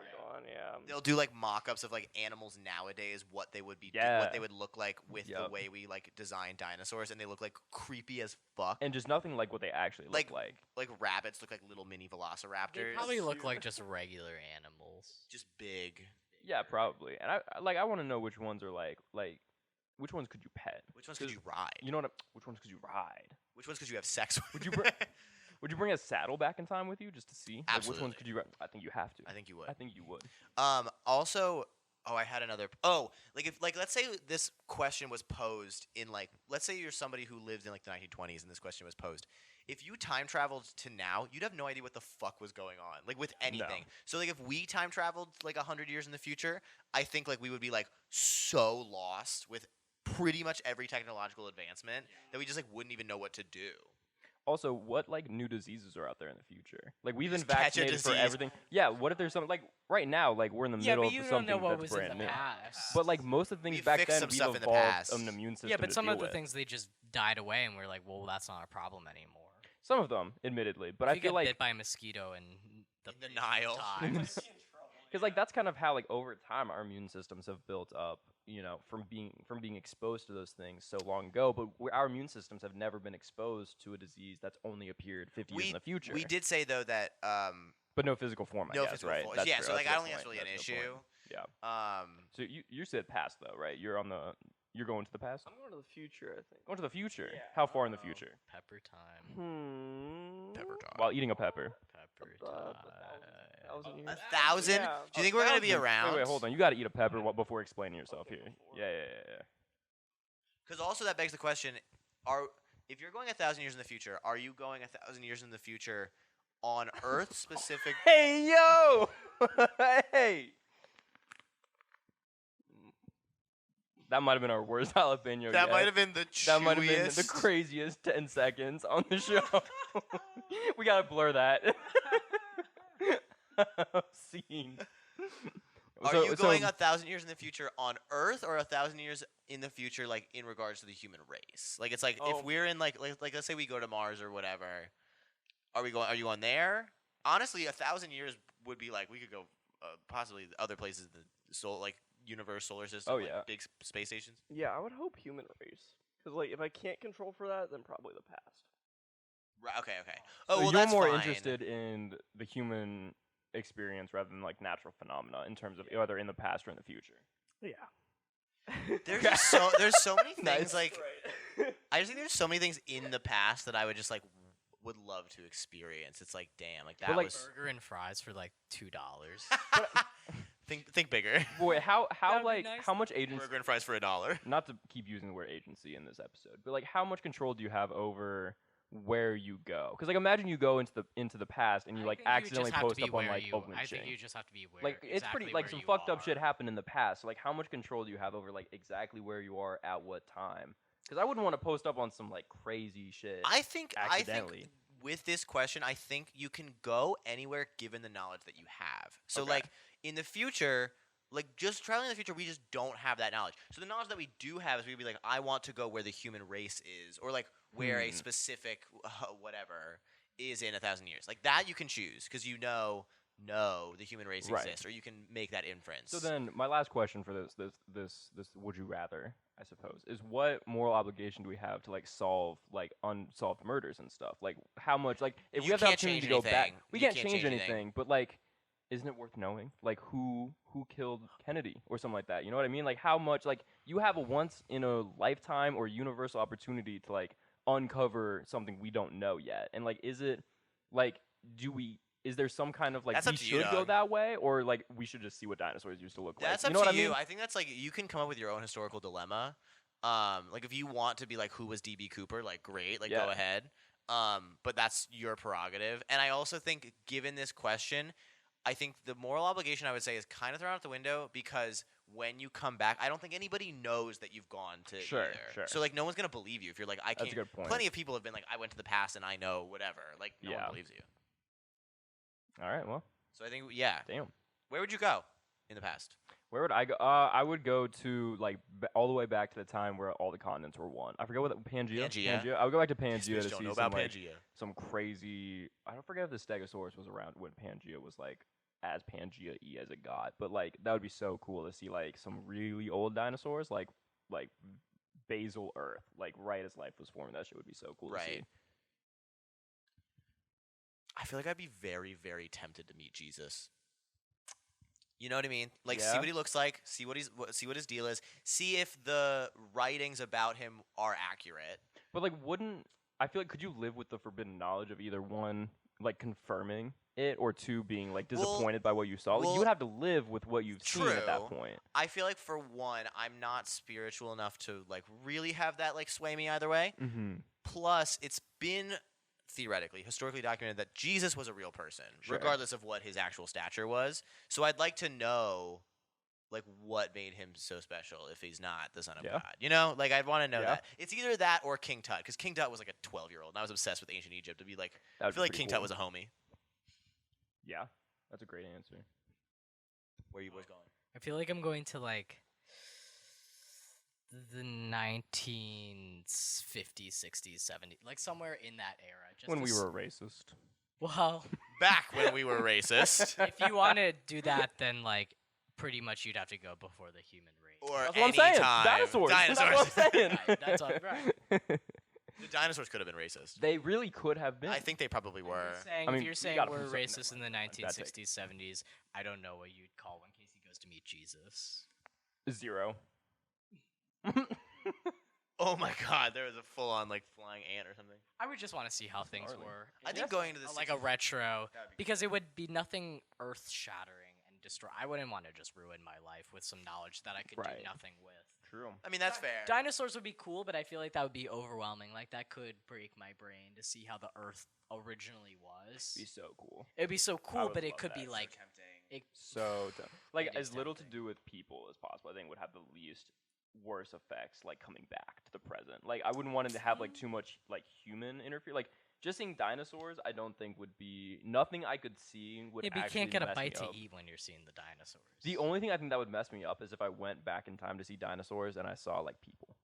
it's all gone. Yeah. They'll do like mock-ups of like animals nowadays, what they would be, Yeah. what they would look like with the Yup. way we like design dinosaurs, and they look like creepy as fuck. And just nothing like what they actually Like- look like. Like rabbits look like little mini They velociraptors. probably look like just regular animals. just big. Yeah, probably. And I want to know which ones are like which ones could you pet? Which ones could 'Cause you ride? You know what? Which ones could you ride? Which ones could you have sex with? Would you Would you bring a saddle back in time with you just to see? Like, which Absolutely. ones could you? I think you have to. I think you would. I think you would. Also, oh, I had another. Oh, like if like let's say this question was posed in like let's say you're somebody who lived in like the 1920s and this question was posed. If you time traveled to now, you'd have no idea what the fuck was going on, like with anything. So like if we time traveled like 100 years in the future, I think like we would be like so lost with pretty much every technological advancement that we just like wouldn't even know what to do. Also, what like new diseases are out there in the future? Like we've been Just catch a vaccinated for disease. everything. Yeah. What if there's something like right now? Like we're in the Yeah, middle but of you don't something know what that's was in brand the new. past. But like most of the things We back fixed then, some we've stuff in the evolved past. an immune system. yeah, but to some deal of the with. things they just died away, and we're like, well, that's not a problem anymore. Some of them, admittedly, but If I you feel get like bit by a mosquito in the Nile. times. because like that's kind of how like over time our immune systems have built up, you know, from being exposed to those things so long ago. But our immune systems have never been exposed to a disease that's only appeared 50 years in the future. We did say though that but no physical form. I no guess, physical right? force. That's Yeah, true, so like that's a I good don't think that's point, really an that's a good issue. point. Yeah. So you said past though, right? You're going to the past. I'm going to the future, I think. Going to the future. Yeah. How far in the future? Pepper time. Pepper talk. While eating a pepper. Pepper Uh, time. 1,000 years. 1,000? Yeah, Do you think we're gonna be 1,000. around? Wait, hold on. You got to eat a pepper before explaining yourself here. Yeah. Because also that begs the question: if you're going 1,000 years in the future, are you going 1,000 years in the future on Earth specific? Hey yo! Hey. That might have been our worst jalapeno. That yet. might have been the chewiest. That might have been the craziest 10 seconds on the show. We gotta blur that. Scene. Are So- you so- going 1,000 years in the future on Earth, or 1,000 years in the future, like in regards to the human race? Like it's like Oh. if we're in like let's say we go to Mars or whatever, are you going there? Honestly, 1,000 years would be like we could go possibly other places, the like universe, solar system, Oh, like yeah. big space stations. Yeah, I would hope human race. Because, like, if I can't control for that, then probably the past. Right. Okay. Okay. So Oh well, you're that's more fine. interested in the human experience rather than like natural phenomena in terms of whether in the past or in the future. Yeah. There's so many things Nice. like Right. I just think there's so many things in the past that I would just like would love to experience. It's like damn, like that But, like, was Burger and fries for like $2. think bigger. Boy, how That'd be like nice. how much agency? Burger and fries for $1. Not to keep using the word agency in this episode, but like how much control do you have over where you go? Because like imagine you go into the past and you I like think you just accidentally have to post be up on where like you- open I think chain. you just have to be aware. Like it's exactly pretty like where some you fucked up shit are. happened in the past. So, like how much control do you have over like exactly where you are at what time? Because I wouldn't want to post up on some like crazy shit. I think Accidentally. with this question, I think you can go anywhere given the knowledge that you have. So Okay. like in the future, like just traveling in the future, we just don't have that knowledge. So the knowledge that we do have is we'd be like, I want to go where the human race is, or like where a specific whatever is in 1,000 years. Like that you can choose because you know the human race Right. exists, or you can make that inference. So then, my last question for this would you rather, I suppose, is what moral obligation do we have to like solve like unsolved murders and stuff? Like how much like if we You have the can't opportunity to change go back, anything. we You can't can't change change anything. anything. But like, isn't it worth knowing like who killed Kennedy or something like that? You know what I mean? Like how much like you have a once in a lifetime or universal opportunity to like uncover something we don't know yet, and like is it like is there some kind of like That's we up to you, should go dog. that way, or like we should just see what dinosaurs used to look That's like? up You know to what I you. mean? I think that's like you can come up with your own historical dilemma. Like if you want to be like who was DB Cooper, like great, like Yeah. go ahead. But that's your prerogative. And I also think given this question, I think the moral obligation I would say is kind of thrown out the window because when you come back, I don't think anybody knows that you've gone to Sure, either. sure. So like no one's gonna believe you if you're like I That's a can't. good point. Plenty of people have been like I went to the past and I know whatever. Like no Yeah. one believes you. All right, well, So I think yeah. damn. Where would you go in the past? Where would I go? I would go to like all the way back to the time where all the continents were one. I forget what Pangea. Pangea. I would go back to These Pangea bitches to don't see know some about like, Pangea. some crazy. I don't forget if the Stegosaurus was around when Pangea was like as Pangea-y as it got, but like that would be so cool to see like some really old dinosaurs like basal Earth, like right as life was forming. That shit would be so cool to see. Right. I feel like I'd be very, very tempted to meet Jesus. You know what I mean? Like, see Yeah. what he looks like, see what his deal is, see if the writings about him are accurate. But like, wouldn't I feel like could you live with the forbidden knowledge of either one, like confirming it, or two being like Well- disappointed by what you saw? Like, you well, would have to live with what you've seen at that true. point. I feel like for one, I'm not spiritual enough to like really have that like sway me either way. Mm-hmm. Plus, it's been theoretically, historically documented that Jesus was a real person, Sure. regardless of what his actual stature was. So I'd like to know, like, what made him so special if he's not the son of Yeah. God. You know, like I'd want to know Yeah. that. It's either that or King Tut, because King Tut was like a 12-year-old, and I was obsessed with ancient Egypt. To be like, I feel like King Tut was a homie. Yeah, that's a great answer. Where you boys going? I feel like I'm going to like the 1950s, 60s, 70s, like somewhere in that era. Just When to we s- were a racist. well, Back when we were racist, if you want to do that, then like pretty much you'd have to go before the human race. or That's what I'm any saying. time. Dinosaurs. Dinosaurs. That's what I'm saying. Right, that's all right. The dinosaurs could have been racist. They really could have been. I think they probably were. I mean, If you're you saying gotta we're prove something racist in the different. That's it. 1960s, 70s, I don't know what you'd call when Casey goes to meet Jesus. 0. Oh my God, there was a full-on like flying ant or something. I would just want to see how things gnarly. were. I in think going to the like a 60s retro, That'd be because it would be nothing earth-shattering and destroy. I wouldn't want to just ruin my life with some knowledge that I could Right. do nothing with. True. I mean, that's fair. Dinosaurs would be cool, but I feel like that would be overwhelming. Like that could break my brain to see how the Earth originally was. Be so cool. It'd be so cool, would but it love could that. be So like tempting. So dumb. Like It is as little to tempting. do with people as possible. I think would have the least worst effects, like coming back to the present. Like I wouldn't want it to have like too much like human interfere. Like just seeing dinosaurs, I don't think would be nothing I could see would Yeah, but you actually can't get a mess me bite to up. eat when you're seeing the dinosaurs. The only thing I think that would mess me up is if I went back in time to see dinosaurs and I saw like people.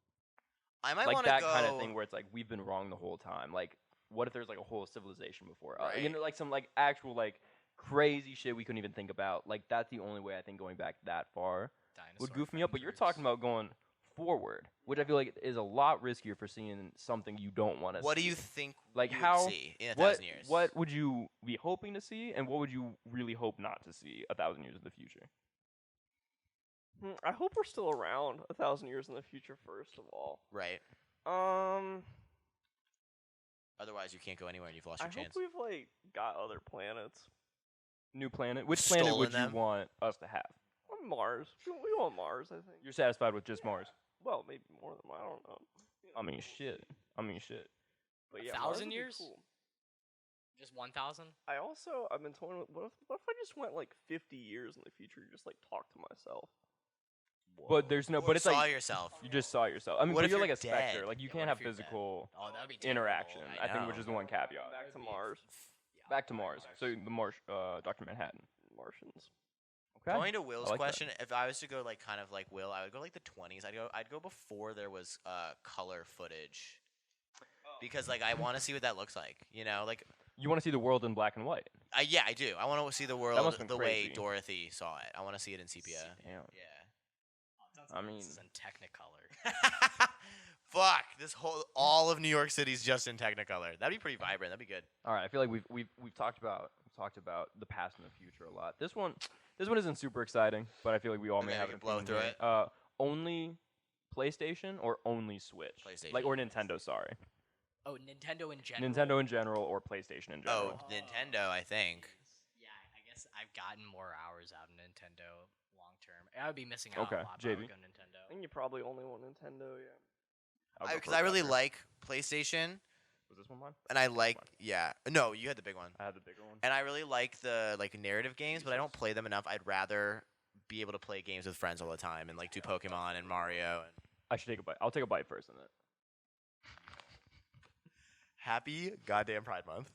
I might Like want to that go. kind of thing where it's like we've been wrong the whole time. Like what if there's like a whole civilization before us? You Right. know, like some like actual like crazy shit we couldn't even think about. Like that's the only way I think going back that far would Dinosaur goof me up. But you're fingers. talking about going forward, which I feel like is a lot riskier for seeing something you don't want to see. What do you think? Like you would how- see in a What 1,000 years? what would you be hoping to see, and what would you really hope not to see 1,000 years in the future? I hope we're still around 1,000 years in the future. First of all, Right. um, Otherwise, you can't go anywhere and you've lost I your hope chance. we've like got other planets. New planet? Which planet Stolen would them? you want us to have? On Mars. We want Mars, I think. You're satisfied with just Mars? Well, maybe more than I don't know. I mean, shit. But 1,000 yeah, Mars would be years? cool. Just 1,000? I've been toying with what if I just went like 50 years in the future, just like talk to myself. But there's no. Or But it's saw like yourself. you just saw yourself. I mean, What but if you're you're like a specter. dead? Like you Yeah, can't what have if you're dead? physical Oh, that'd be terrible. interaction. I think, which know. is the one caveat. Back to Mars. Yeah, Back to Mars. So the Dr. Manhattan. Martians. Okay. Going to Will's like that. question, if I was to go like kind of like Will, I would go like the 20s. I'd go before there was color footage. Because like I want to see what that looks like, you know, like You want to see the world in black and white. yeah, I do. I want to see the world must've been the way crazy. Dorothy saw it. I want to see it in sepia. Damn. Yeah. I mean, This is in Technicolor. Fuck, all of New York City's just in Technicolor. That'd be pretty vibrant. That'd be good. all right. I feel like we've talked about the past and the future a lot. This one isn't super exciting, but I feel like we all may Okay, have we an can blow opinion through here. it. Only PlayStation or only Switch? Like PlayStation. or Nintendo. Sorry, Oh, Nintendo in general. Nintendo in general or PlayStation in Oh, general. Nintendo, I think. Yeah, I guess I've gotten more hours out of Nintendo long term. I would be missing out Okay, a lot, but I JB? would go I Nintendo. think you probably only want Nintendo, yeah. I'll go Because first I really after. like PlayStation, Was this one mine? and I like Mine. yeah. No, you had the big one. I had the bigger one. And I really like the like narrative games, but I don't play them enough. I'd rather be able to play games with friends all the time and like do Pokemon and Mario. And I should take a bite. I'll take a bite first in it. happy goddamn Pride Month.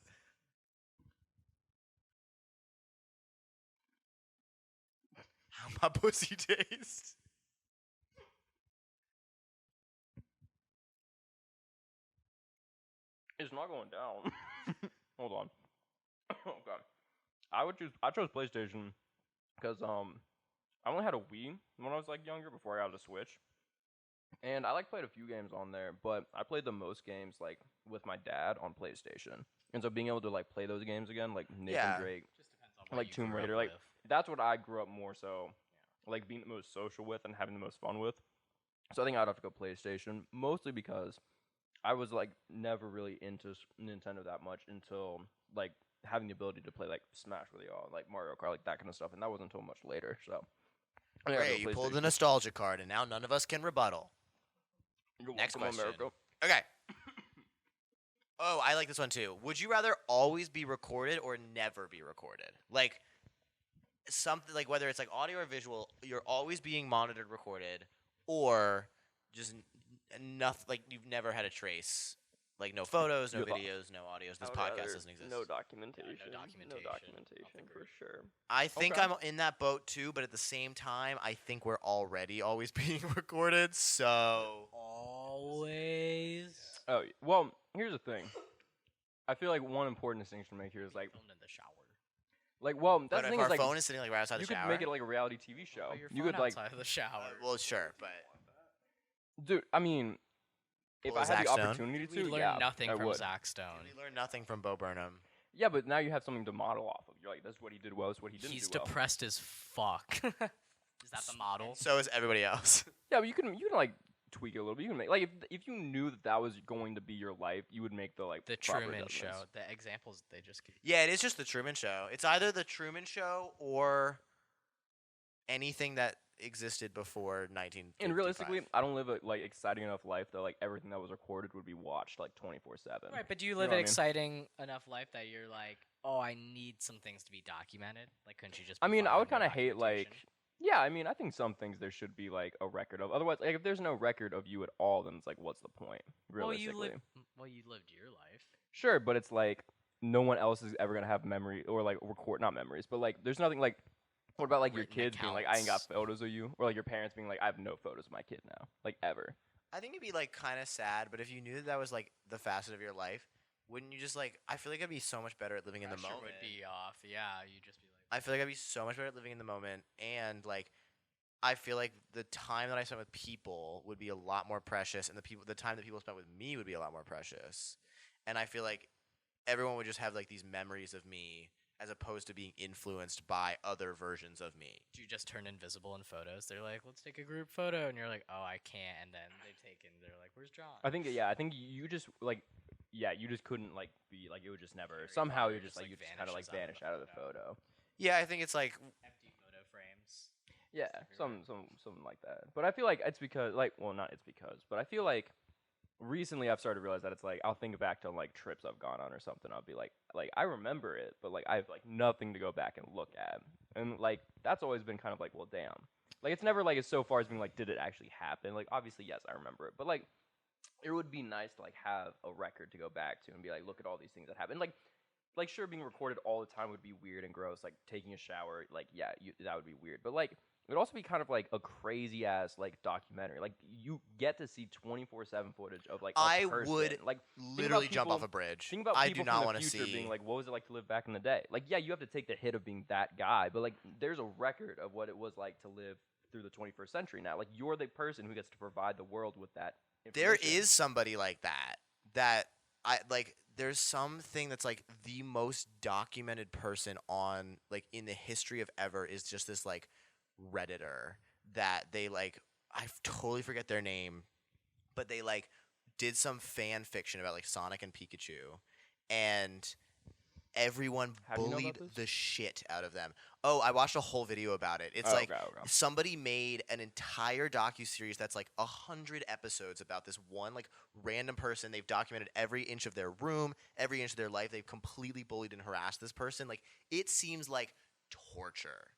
How my pussy taste? It's not going down. Hold on. Oh god. I chose PlayStation because I only had a Wii when I was like younger before I got a Switch. And I like played a few games on there, but I played the most games like with my dad on PlayStation. And so being able to like play those games again, like Nathan Yeah. Drake, Just depends on what like you Tomb grew up Raider, like with. that's what I grew up more so like being the most social with and having the most fun with. So I think I'd have to go PlayStation, mostly because I was like never really into Nintendo that much until like having the ability to play like Smash really all like Mario Kart, like that kind of stuff, and that wasn't until much later. So I think I'd Great, go you pulled the PlayStation. nostalgia card, and now none of us can rebuttal. You're Next welcome, question. America. Okay. Oh, I like this one too. Would you rather always be recorded or never be recorded? Like something like whether it's like audio or visual, you're always being monitored, recorded, or just nothing. Like you've never had a trace. Like no photos, no Your thoughts? videos, no audios. This I would podcast rather doesn't exist. No documentation. No documentation. No documentation for Agreed. sure. I think Okay. I'm in that boat too, but at the same time, I think we're already always being recorded. So Always. Oh well, here's the thing. I feel like one important distinction to make here is like Filmed in the shower. well that's but the if thing our is like phone is sitting like right outside you the could shower, make it like a reality TV show. Put your You phone could like outside of the shower. well, sure, but dude. I mean, if Pull I a had the Zach Stone? opportunity We to, learned yeah, nothing I from would. Zach Stone. we learned nothing from Bo Burnham. Yeah, but now you have something to model off of. You're like, that's what he did well. That's what he didn't He's do well. depressed as fuck. Is that the model? So is everybody else. Yeah, but you can like tweak it a little bit. You can make like if you knew that was going to be your life, you would make the like The proper Truman adjustments. Show. The examples they just gave. Yeah, it is just the Truman Show. It's either the Truman Show or anything that existed before 1955. And realistically, I don't live a like exciting enough life that like everything that was recorded would be watched like 24/7. Right, but do you know live what I an mean? exciting enough life that you're like, oh, I need some things to be documented? Like, couldn't you just? I be mean, fine I with would no kind of hate like documentation? Yeah, I mean, I think some things there should be like a record of. Otherwise, like if there's no record of you at all, then it's like, what's the point? Realistically, Well, you lived your life. sure, but it's like no one else is ever gonna have memory or like record not memories, but like there's nothing like. What about like your Written kids being like, I ain't got accounts. photos of you, or like your parents being like, I have no photos of my kid now, like ever. I think it'd be like kind of sad, but if you knew that that was like the facet of your life, wouldn't you just like? I feel like I'd be so much better at living in the Pressure moment. would be off. Yeah, you'd just be like. I feel like I'd be so much better at living in the moment, and like, I feel like the time that I spent with people would be a lot more precious, and the time that people spent with me would be a lot more precious, and I feel like everyone would just have like these memories of me as opposed to being influenced by other versions of me. Do you just turn invisible in photos? They're like, let's take a group photo, and you're like, oh, I can't. And then they take it, and they're like, where's John? I think yeah, I think you just like yeah, you just couldn't like be like it would just never Harry somehow Potter you just just, like like, you just kind of like vanishes vanish out of the photo. Yeah, I think it's like Empty photo frames. Yeah, everywhere. something like that. But I feel like it's because like well not it's because, but I feel like recently I've started to realize that it's like I'll think back to like trips I've gone on or something. I'll be like I remember it, but like I have like nothing to go back and look at. And like that's always been kind of like, well damn. Like it's never like as so far as being like, did it actually happen? Like obviously yes, I remember it. But like it would be nice to like have a record to go back to and be like, look at all these things that happened. Like sure being recorded all the time would be weird and gross. Like taking a shower, like yeah, that would be weird. But like it would also be kind of like a crazy ass like documentary. Like you get to see 24/7 footage of like a I person. would like literally jump off people- a bridge. think about I people do not want want to future see. being like, what was it like to live back in the day? Like yeah, you have to take the hit of being that guy, but like there's a record of what it was like to live through the 21st century now. Like you're the person who gets to provide the world with that. There information. is somebody like that. That I like. There's something that's like the most documented person on like in the history of ever is just this like Redditor that they like. I totally forget their name, but they like did some fan fiction about like Sonic and Pikachu, and everyone How do you know about bullied this? the shit out of them. Oh, I watched a whole video about it. It's Oh, like okay, okay. somebody made an entire docuseries that's like 100 episodes about this one like random person. They've documented every inch of their room, every inch of their life. They've completely bullied and harassed this person. Like it seems like torture.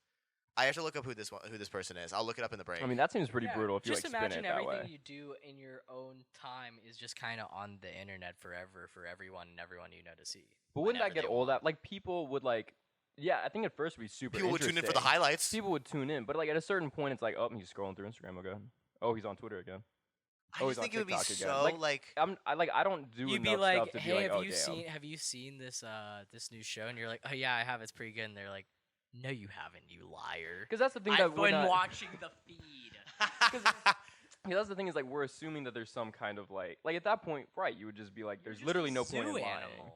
I have to look up who this person is. I'll look it up in the break. I mean, that seems pretty Yeah, brutal if you just like spin imagine it that everything way. you do in your own time is just kind of on the internet forever for everyone and everyone you know to see. But wouldn't that whenever get they old? want. That like people would like, yeah, I think at first it'd be super. People would tune in for the interesting. highlights. People would tune in, but like at a certain point, it's like, oh, he's scrolling through Instagram again. Oh, he's on Twitter again. I oh, just he's on think it would be TikTok again. so Like, like I don't do You'd enough be like, stuff to hey, be like, have oh you damn. have you seen this this new show? And you're like, oh yeah, I have. It's pretty good. And they're like, no, you haven't, you liar. Because that's the thing I've that we're been not. watching the feed. Yeah, that's the thing is like we're assuming that there's some kind of like at that point, right? You would just be like, You're there's just literally a no point in zoo lying. animal.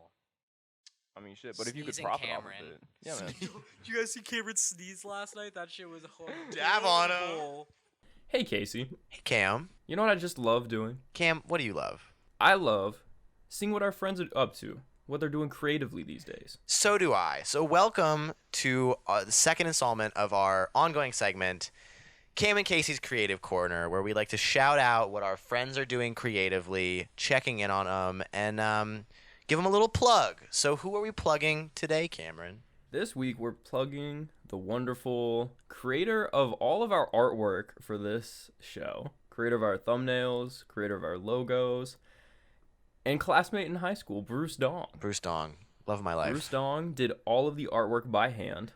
I mean, shit. But if you could Sneezing profit Cameron. off of it, yeah, man. Did you guys see Cameron sneeze last night? That shit was horrible. Dab on him. Hey, Casey. Hey Cam. You know what I just love doing? Cam, what do you love? I love seeing what our friends are up to, what they're doing creatively these days. So do I. So welcome to the second installment of our ongoing segment, Cam and Casey's Creative Corner, where we like to shout out what our friends are doing creatively, checking in on them, and give them a little plug. So who are we plugging today, Cameron? This week, we're plugging the wonderful creator of all of our artwork for this show, creator of our thumbnails, creator of our logos, and classmate in high school, Bruce Dong. Bruce Dong. Love of my life. Bruce Dong did all of the artwork by hand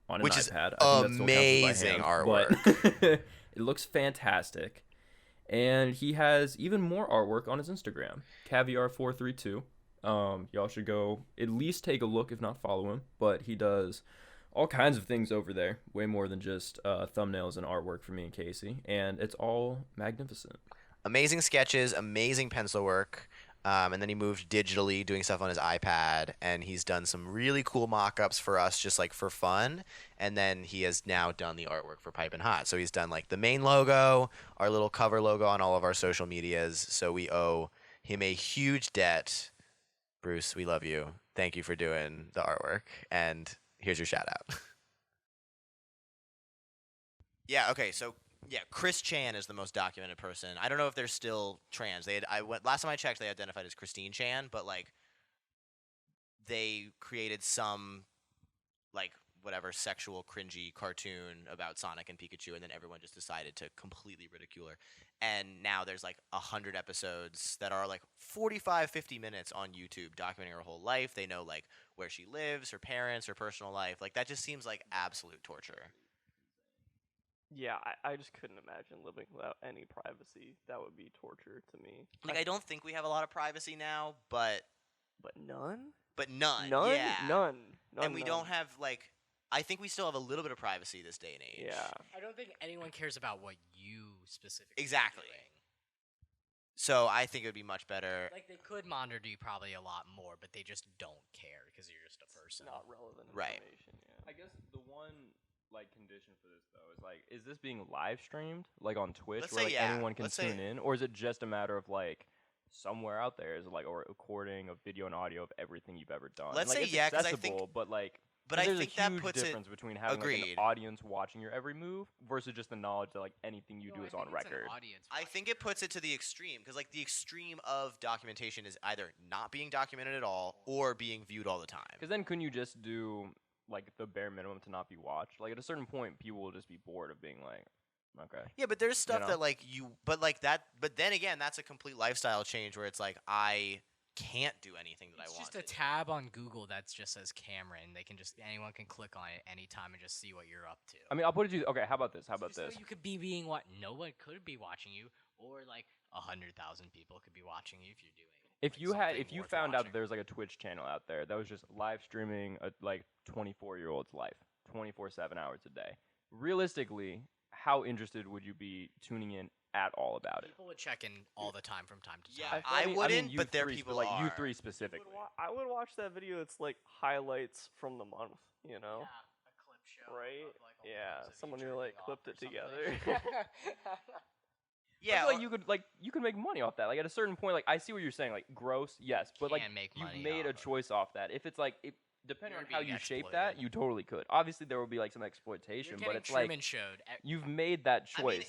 on an Which is iPad. I think that still counts as by amazing hand, but it looks fantastic. And he has even more artwork on his Instagram, Caviar432. Y'all should go at least take a look, if not follow him. But he does all kinds of things over there, way more than just thumbnails and artwork for me and Casey. And it's all magnificent. Amazing sketches, amazing pencil work. And then he moved digitally, doing stuff on his iPad, and he's done some really cool mock-ups for us, just like for fun. And then he has now done the artwork for Pipin' Hot. So he's done like the main logo, our little cover logo on all of our social medias. So we owe him a huge debt. Bruce, we love you. Thank you for doing the artwork. And here's your shout out. Yeah, okay, so yeah, Chris Chan is the most documented person. I don't know if they're still trans. Last time I checked, they identified as Christine Chan, but like they created some like whatever sexual cringy cartoon about Sonic and Pikachu, and then everyone just decided to completely ridicule her. And now there's like 100 episodes that are like 45, 50 minutes on YouTube documenting her whole life. They know like where she lives, her parents, her personal life. Like that just seems like absolute torture. Yeah, I just couldn't imagine living without any privacy. That would be torture to me. Like I don't think we have a lot of privacy now, but None? none. None? Yeah. None. And we none. don't have like I think we still have a little bit of privacy this day and age. Yeah. I don't think anyone cares about what you specifically. are Exactly. doing. So I think it would be much better. Like they could monitor you probably a lot more, but they just don't care because you're just a It's person. not relevant Right. information. Yeah. I guess the one like condition for this though is like, is this being live streamed like on Twitch Let's where say like yeah. anyone can Let's say- tune in, or is it just a matter of like somewhere out there is it like a recording of video and audio of everything you've ever done? Let's like, say it's yeah, 'cause I accessible, think- but like. But 'cause I there's think a that huge puts it difference between having like, Agreed. an audience watching your every move versus just the knowledge that like anything you No, do I is think on it's an record. audience I watching think it puts it to the extreme because like the extreme of documentation is either not being documented at all or being viewed all the time. Because then couldn't you just do like the bare minimum to not be watched? Like at a certain point, people will just be bored of being like, okay. Yeah, but there's stuff know? that like but then again, that's a complete lifestyle change where it's like I can't do anything that It's I want. just a to. tab on Google that just says camera, and anyone can click on it anytime and just see what you're up to. I mean, I'll put it to you. Okay, how about this? How about So this? you could be being what no one could be watching you, or like 100,000 people could be watching you if you're doing. If like, you had, something if you worth found out that watching. there's like a Twitch channel out there that was just live streaming a like 24-year-old's life, 24/7 hours a day, realistically, how interested would you be tuning in at all about it? People would check in all the time from time to Yeah, time. I mean, wouldn't, you but there are three, people like you are. three I specifically. would watch that video. It's like highlights from the month. You know. Yeah, a clip show. Right? Of, like, all the Yeah, clips of you someone who jerking like off clipped or it something. together. Yeah, like you could make money off that. Like at a certain point, like I see what you're saying. Like gross, yes, but like Can make you've money made a off of it. choice off that. If it's like depending You're on how being you shape that, exploited. you totally could. Obviously, there will be like some You're exploitation, getting but it's Truman like showed. you've made that choice.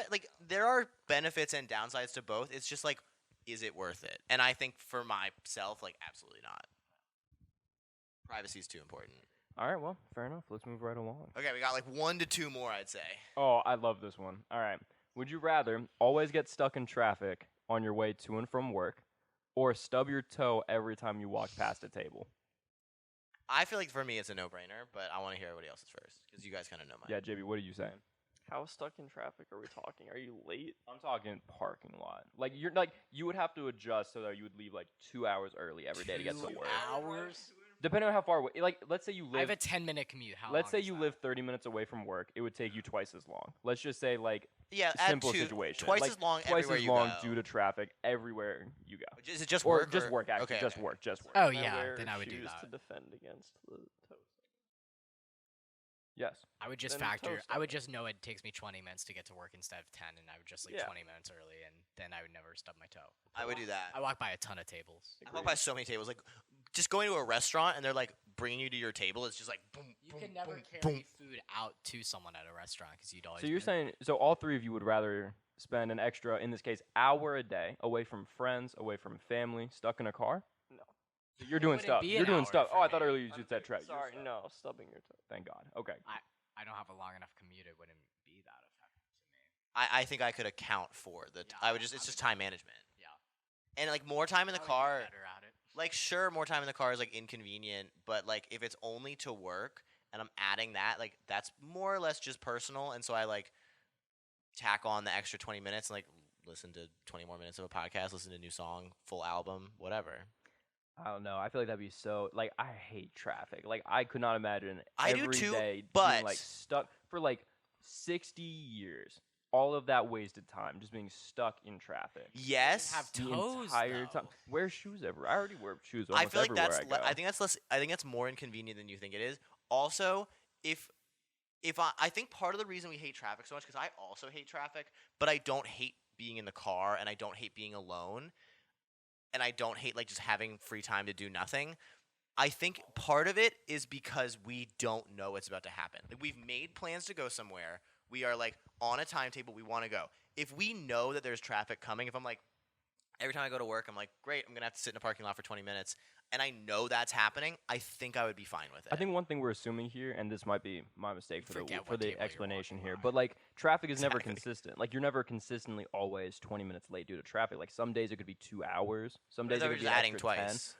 like there are benefits and downsides to both. It's just like, is it worth it? And I think for myself, like absolutely not. Privacy is too important. All right, well, fair enough. Let's move right along. Okay, we got like 1 to 2 more, I'd say. Oh, I love this one. All right. Would you rather always get stuck in traffic on your way to and from work, or stub your toe every time you walk past a table? I feel like for me it's a no-brainer, but I want to hear everybody else's first because you guys kind of know mine. Yeah, JB, what are you saying? How stuck in traffic are we talking? Are you late? I'm talking parking lot. Like you're like you would have to adjust so that you would leave like 2 hours early every day to get to 2 work. hours. Depending on how far away. Like let's say you I have live. a 10-minute commute. How Let's long say is you that? live 30 minutes away from work. It would take you twice as long. Let's just say like Yeah, add simple 2, situation. twice like, as long twice everywhere as you long go. due to traffic everywhere you go. Is it just Or work? just work actually. Okay, Just okay. work. Just work. Oh Can I yeah, wear then I would do shoes that. to defend against the toes. Yes. I would just Then factor. toast I would it. just know it takes me 20 minutes to get to work instead of 10, and I would just leave Yeah. 20 minutes early, and then I would never stub my toe. I would do that. I walk by a ton of tables. I walk by so many tables. Like, just going to a restaurant and they're like bringing you to your table. It's just like boom, You boom, can never boom, carry boom. food out to someone at a restaurant because you'd always. So you're be- saying so all three of you would rather spend an extra, in this case, hour a day away from friends, away from family, stuck in a car? No. So you're doing wouldn't stuff. be You're an doing hour stuff. for Oh, I thought me. earlier you just said traffic. Sorry, no, stubbing your toe. Thank God. Okay. I don't have a long enough commute. It wouldn't be that effective to me. I think I could account for the. Yeah, I would just. I It's just would- time management. Yeah. And like more time in the I would be car. better at it. Like sure, more time in the car is like inconvenient, but like if it's only to work and I'm adding that, like that's more or less just personal, and so I like tack on the extra 20 minutes and like listen to 20 more minutes of a podcast, listen to a new song, full album, whatever. I don't know. I feel like that'd be so. Like I hate traffic. Like I could not imagine I do every too, day but- being like stuck for like 60 years. All of that wasted time just being stuck in traffic. Yes, have The toes, entire though. time. Wear shoes everywhere. I already wear shoes almost I feel like everywhere that's. I go. I think that's less. I think that's more inconvenient than you think it is. Also, if I think part of the reason we hate traffic so much because I also hate traffic, but I don't hate being in the car and I don't hate being alone, and I don't hate like just having free time to do nothing. I think part of it is because we don't know what's about to happen. Like we've made plans to go somewhere. We are like on a timetable we want to go. If we know that there's traffic coming, if I'm like, Every time I go to work, I'm like, great, I'm gonna have to sit in a parking lot for 20 minutes, and I know that's happening. I think I would be fine with it. I think one thing we're assuming here, and this might be my mistake for Forget for what the table you're explanation walking here, by. but like traffic is never Exactly. consistent. Like you're never consistently always 20 minutes late due to traffic. Like some days it could be 2 hours, some What days if it we're could be just an adding extra 10. twice.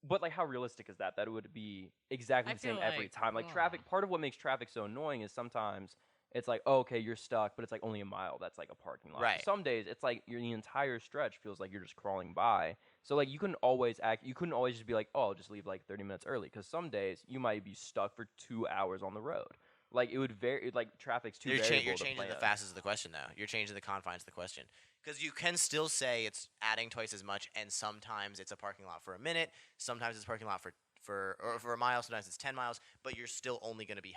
But like, how realistic is that? That it would be exactly I the same feel every like, time. Like traffic, part of what makes traffic so annoying is sometimes it's like, oh, okay, you're stuck, but it's like only a mile. That's like a parking lot. Right. Some days it's like the entire stretch feels like you're just crawling by. So like you couldn't always just be like, oh, I'll just leave like 30 minutes early, because some days you might be stuck for 2 hours on the road. Like it would vary. Like traffic's too variable You're to changing the plan. facets of the question, though. You're changing the confines of the question. Because you can still say it's adding twice as much, and sometimes it's a parking lot for a minute, sometimes it's a parking lot for a mile, sometimes it's 10 miles, but you're still only going to be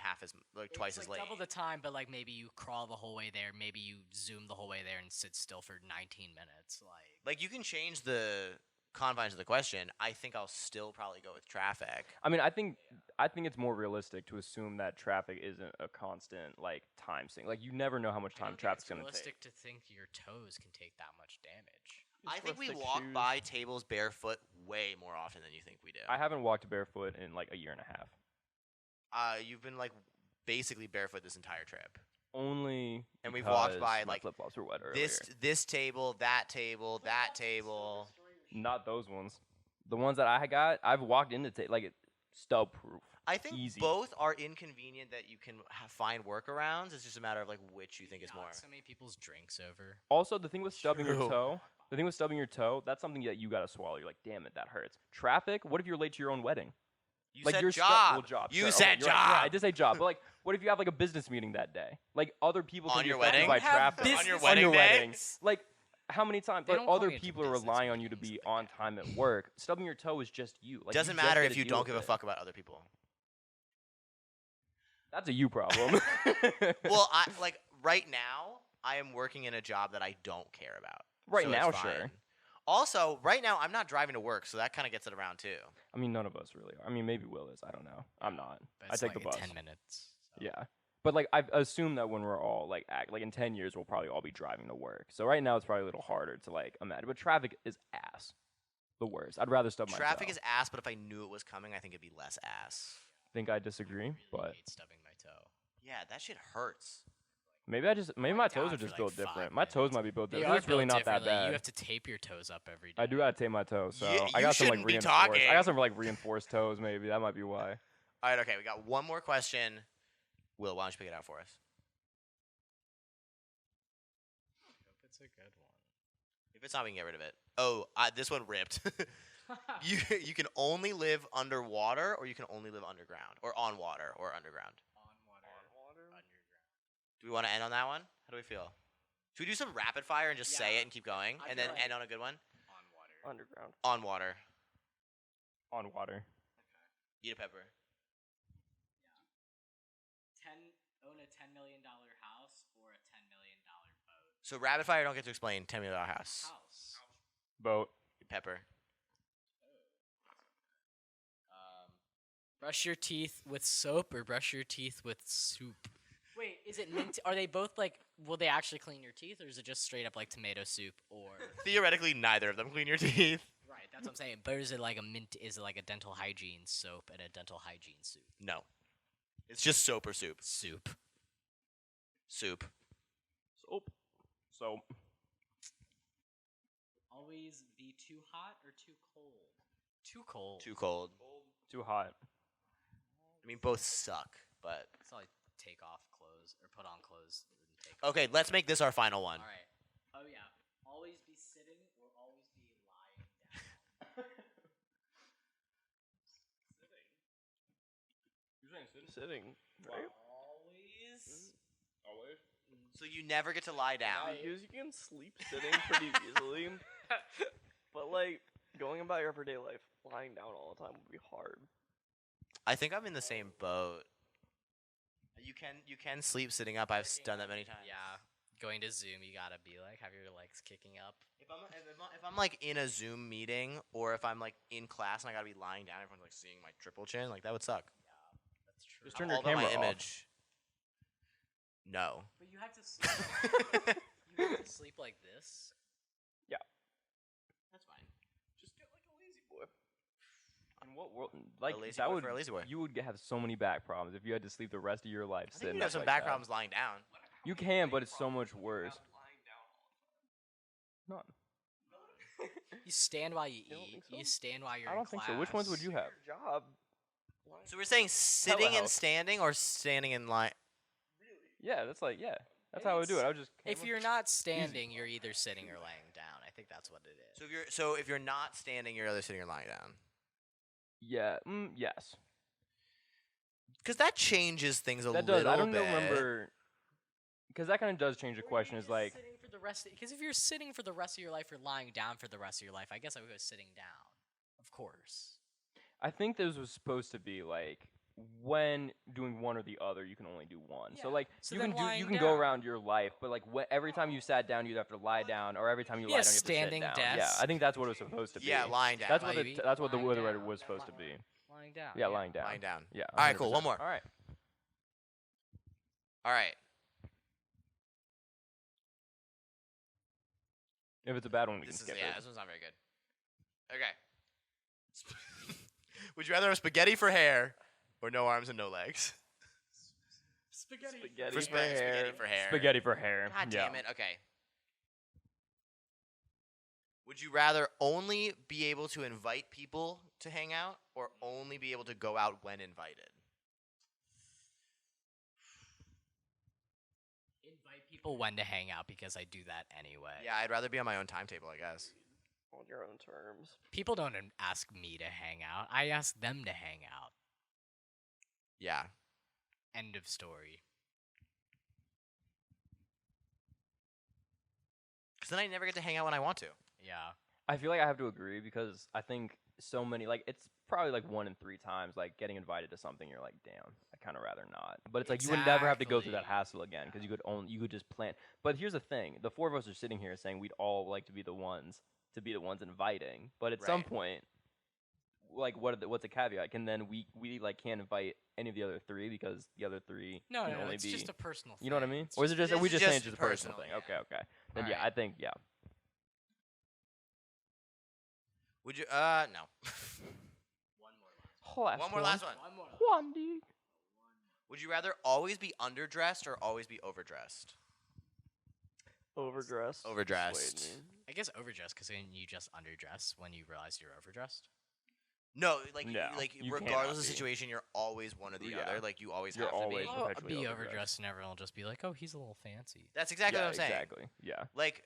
twice It's as like late. double the time, but like maybe you crawl the whole way there, maybe you zoom the whole way there and sit still for 19 minutes. Like, you can change the confines of the question. I think I'll still probably go with traffic. I mean, I think it's more realistic to assume that traffic isn't a constant like time sink. Like you never know how much I time don't think traffic's it's gonna realistic take. to think your toes can take that much damage. I Just think we rustic walk shoes. by tables barefoot way more often than you think we do. I haven't walked barefoot in like a year and a half. You've been like basically barefoot this entire trip. Only And we've walked because by, my like, flip flops were wet earlier. This table, that table, that table. Not those ones. The ones that I got, I've walked into like it stub proof. I think Easy. both are inconvenient that you can find workarounds. It's just a matter of like which you think is more. So many people's drinks over. Also, the thing with stubbing your True. toe, that's something that you gotta swallow. You're like, damn it, that hurts. Traffic. What if you're late to your own wedding? You Like said you're job. stuck. Well, job. You sure, said okay, you're right, job. I did say job, but like, what if you have like a business meeting that day? Like other people can On be your affected wedding? by You have traffic. business- On your On your wedding day? wedding. Like, how many times? They Like don't call other me into people are business relying on you to meetings, be but on yeah. time at work. Stubbing your toe is just you. Like, Doesn't you just matter gotta if you deal don't with give a it. fuck about other people. That's a you problem. Well, I like right now I am working in a job that I don't care about. Right so it's now, fine. sure. Also, right now I'm not driving to work, so that kind of gets it around too. I mean, none of us really are. I mean, maybe Will is. I don't know. I'm not. But I it's take like the bus. 10 minutes. So. Yeah. But like I assume that when we're all like like in 10 years we'll probably all be driving to work. So right now it's probably a little harder to like imagine. But traffic is ass. The worst. I'd rather stub my Traffic toe. is ass, but if I knew it was coming, I think it'd be less ass. Think I disagree, I really but hate stubbing my toe. Yeah, that shit hurts. maybe my my toes God, are for just like built 5 different. My toes minutes. might be built They different. are It's really built not that differently. bad. You have to tape your toes up every day. I do gotta tape my toes, so Yeah, I you got some like shouldn't be reinforced. I talking. got some like reinforced toes. Maybe that might be why. All right, okay, we got one more question. Will, why don't you pick it out for us? I hope it's a good one. If it's not, we can get rid of it. Oh, this one ripped. You can only live underwater, or you can only live underground, or on water, or underground. On water. Underground. Do we want to end on that one? How do we feel? Should we do some rapid fire and just say Yeah. it and keep going, I and feel then like- end on a good one? On water. Underground. On water. On water. Eat a pepper. Own a $10 million house or a $10 million boat. So rapid fire, don't get to explain. $10 million house. House. Boat. Pepper. Brush your teeth with soap or brush your teeth with soup. Wait, is it mint? Are they both like? Will they actually clean your teeth, or is it just straight up like tomato soup? Or Theoretically, neither of them clean your teeth. right, that's what I'm saying. But is it like a mint? Is it like a dental hygiene soap and a dental hygiene soup? No. It's just soap or soup. Soup. Soup. Soap. Soap. Always be too hot or too cold. Too cold. Too cold. Too hot. I mean, both suck, but. It's like take off clothes or put on clothes and take off. Okay, let's make this our final one. All right. Oh yeah. Always be sitting or always be lying down. Sitting. Right? Always. Always. So you never get to lie down. Because you can sleep sitting pretty easily. But like going about your everyday life, lying down all the time would be hard. I think I'm in the same boat. You can sleep sitting up. I've done that many times. Yeah. Going to Zoom, you gotta be like have your legs kicking up. If I'm like in a Zoom meeting or if I'm like in class and I gotta be lying down, everyone's like seeing my triple chin, like that would suck. That's true. Just turn I'm your all about camera my off. image. No. But you have to sleep. You have to sleep like this. what world? Like lazy that boy would for a lazy boy. you would have so many back problems if you had to sleep the rest of your life I think sitting you have up some like back that. problems lying down. You can, but it's so much worse. None. You stand while you don't eat. think so? You stand while you're I in don't think so. Which ones would you class. have? Your job. So we're saying sitting and Telehealth. standing or standing in line. Yeah, that's like That's how I would do it. I would just. If you're not standing, you're either sitting or laying down. I think that's what it is. So if you're not standing, you're either sitting or lying down. Yeah. Yes. Because that changes things a That little does. I don't bit. remember. Because that kind of does change the question. Is like. Because if you're sitting for the rest of your life, you're lying down for the rest of your life. I guess I would go sitting down. Of course. I think this was supposed to be like when doing one or the other, you can only do one. So Yeah. like So you then can do you lying can go down. around your life, but like every time you sat down, you'd have to lie down, or every time you Yeah, lie down, you have standing to sit down. Yeah, desk. I think that's what it was supposed to be. Yeah, lying down. That's what Maybe. that's what the Lying Wither down. was supposed to be. Lying down. Yeah, lying down. Lying down. Yeah. All right, cool. 100%. One more. All right. All right. If it's a bad one, we can This is skip yeah. it. This one's not very good. Okay. Would you rather have spaghetti for hair or no arms and no legs? Spaghetti For spaghetti for hair. Spaghetti for hair. God yeah. damn it. Okay. Would you rather only be able to invite people to hang out or only be able to go out when invited? Invite people when to hang out because I do that anyway. Yeah, I'd rather be on my own timetable, I guess. On your own terms. People don't ask me to hang out. I ask them to hang out. Yeah. End of story. Because then I never get to hang out when I want to. Yeah. I feel like I have to agree because I think so many like it's probably like 1 in 3 times like getting invited to something you're like damn I kind of rather not, but it's like you would never have to go through that Exactly. hassle again because you could just plan. But here's the thing: the 4 of us are sitting here saying we'd all like to be the ones inviting, but at some Right. point, like what's a caveat? Can then we like can't invite any of the other 3 because the other 3 No, can no, only it's be just a personal thing. you know what I mean? It's Or is it just are we it's just saying just it's just a personal personal, thing? yeah. Okay. Then All yeah, right. I think yeah. Would you? No. One more last One more last one. One more. One D. Would you rather always be underdressed or always be overdressed? Overdressed. Overdressed. Persuade me. I guess overdressed because then you just underdress when you realize you're overdressed. No, like No, like you cannot regardless of the be. situation, you're always one or the Yeah. other. Like you always You're have to always be. Oh, perpetually be overdressed. overdressed and everyone will just be like, oh, he's a little fancy. That's exactly Yeah, what I'm saying. exactly. Yeah. Like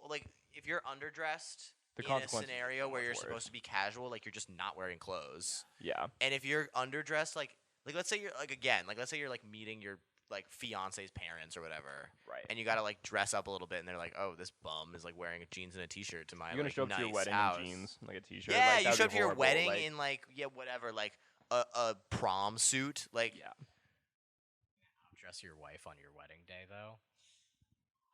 like if you're underdressed The in a consequences are scenario so where much you're worse. supposed to be casual, like you're just not wearing clothes. Yeah. And if you're underdressed, like let's say you're let's say you're like meeting your like fiance's parents or whatever, Right. and you gotta like dress up a little bit, and they're like, oh, this bum is like wearing jeans and a t-shirt to my You're gonna like, show up to your nice wedding house. in jeans, like a t-shirt. Yeah, like, you that'd show be up to your horrible, wedding like, in like whatever, like a prom suit, like yeah. Dress your wife on your wedding day, though.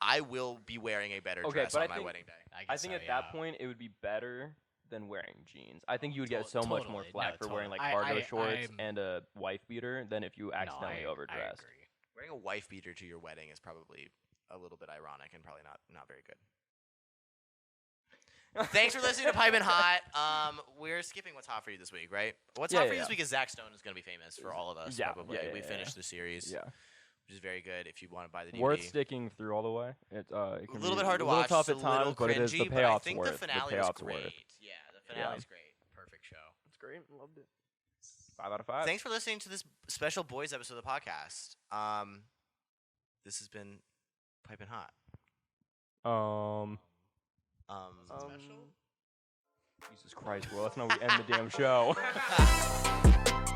I will be wearing a better Okay, dress but on I my think- wedding day. I guess think so, at that yeah. point it would be better than wearing jeans. I think you would get To- so much more totally. flack No, for wearing like totally. cargo I- shorts I'm- and a wife beater than if you accidentally no, I overdressed. agree. Wearing a wife beater to your wedding is probably a little bit ironic and probably not very good. Thanks for listening to Pipe and Hot. We're skipping what's hot for you this week, right? What's Yeah, hot yeah, for you this yeah. week is Zach Stone is going to be famous for all of us. Yeah, probably. yeah, We yeah, finished the series, Yeah. which is very good. If you want to buy the DVD, Worth sticking through all the way. It can a little be bit hard to a little watch. tough it's at a little times, but it is the cringy, but I payoff's think worth. the finale was payoff's great. worth. Yeah, the finale's great. Perfect show. It's great. Loved it. 5 out of 5. Thanks for listening to this special boys episode of the podcast. This has been Pipe and Hot. Jesus Christ, well, that's not how we end the damn show. Um,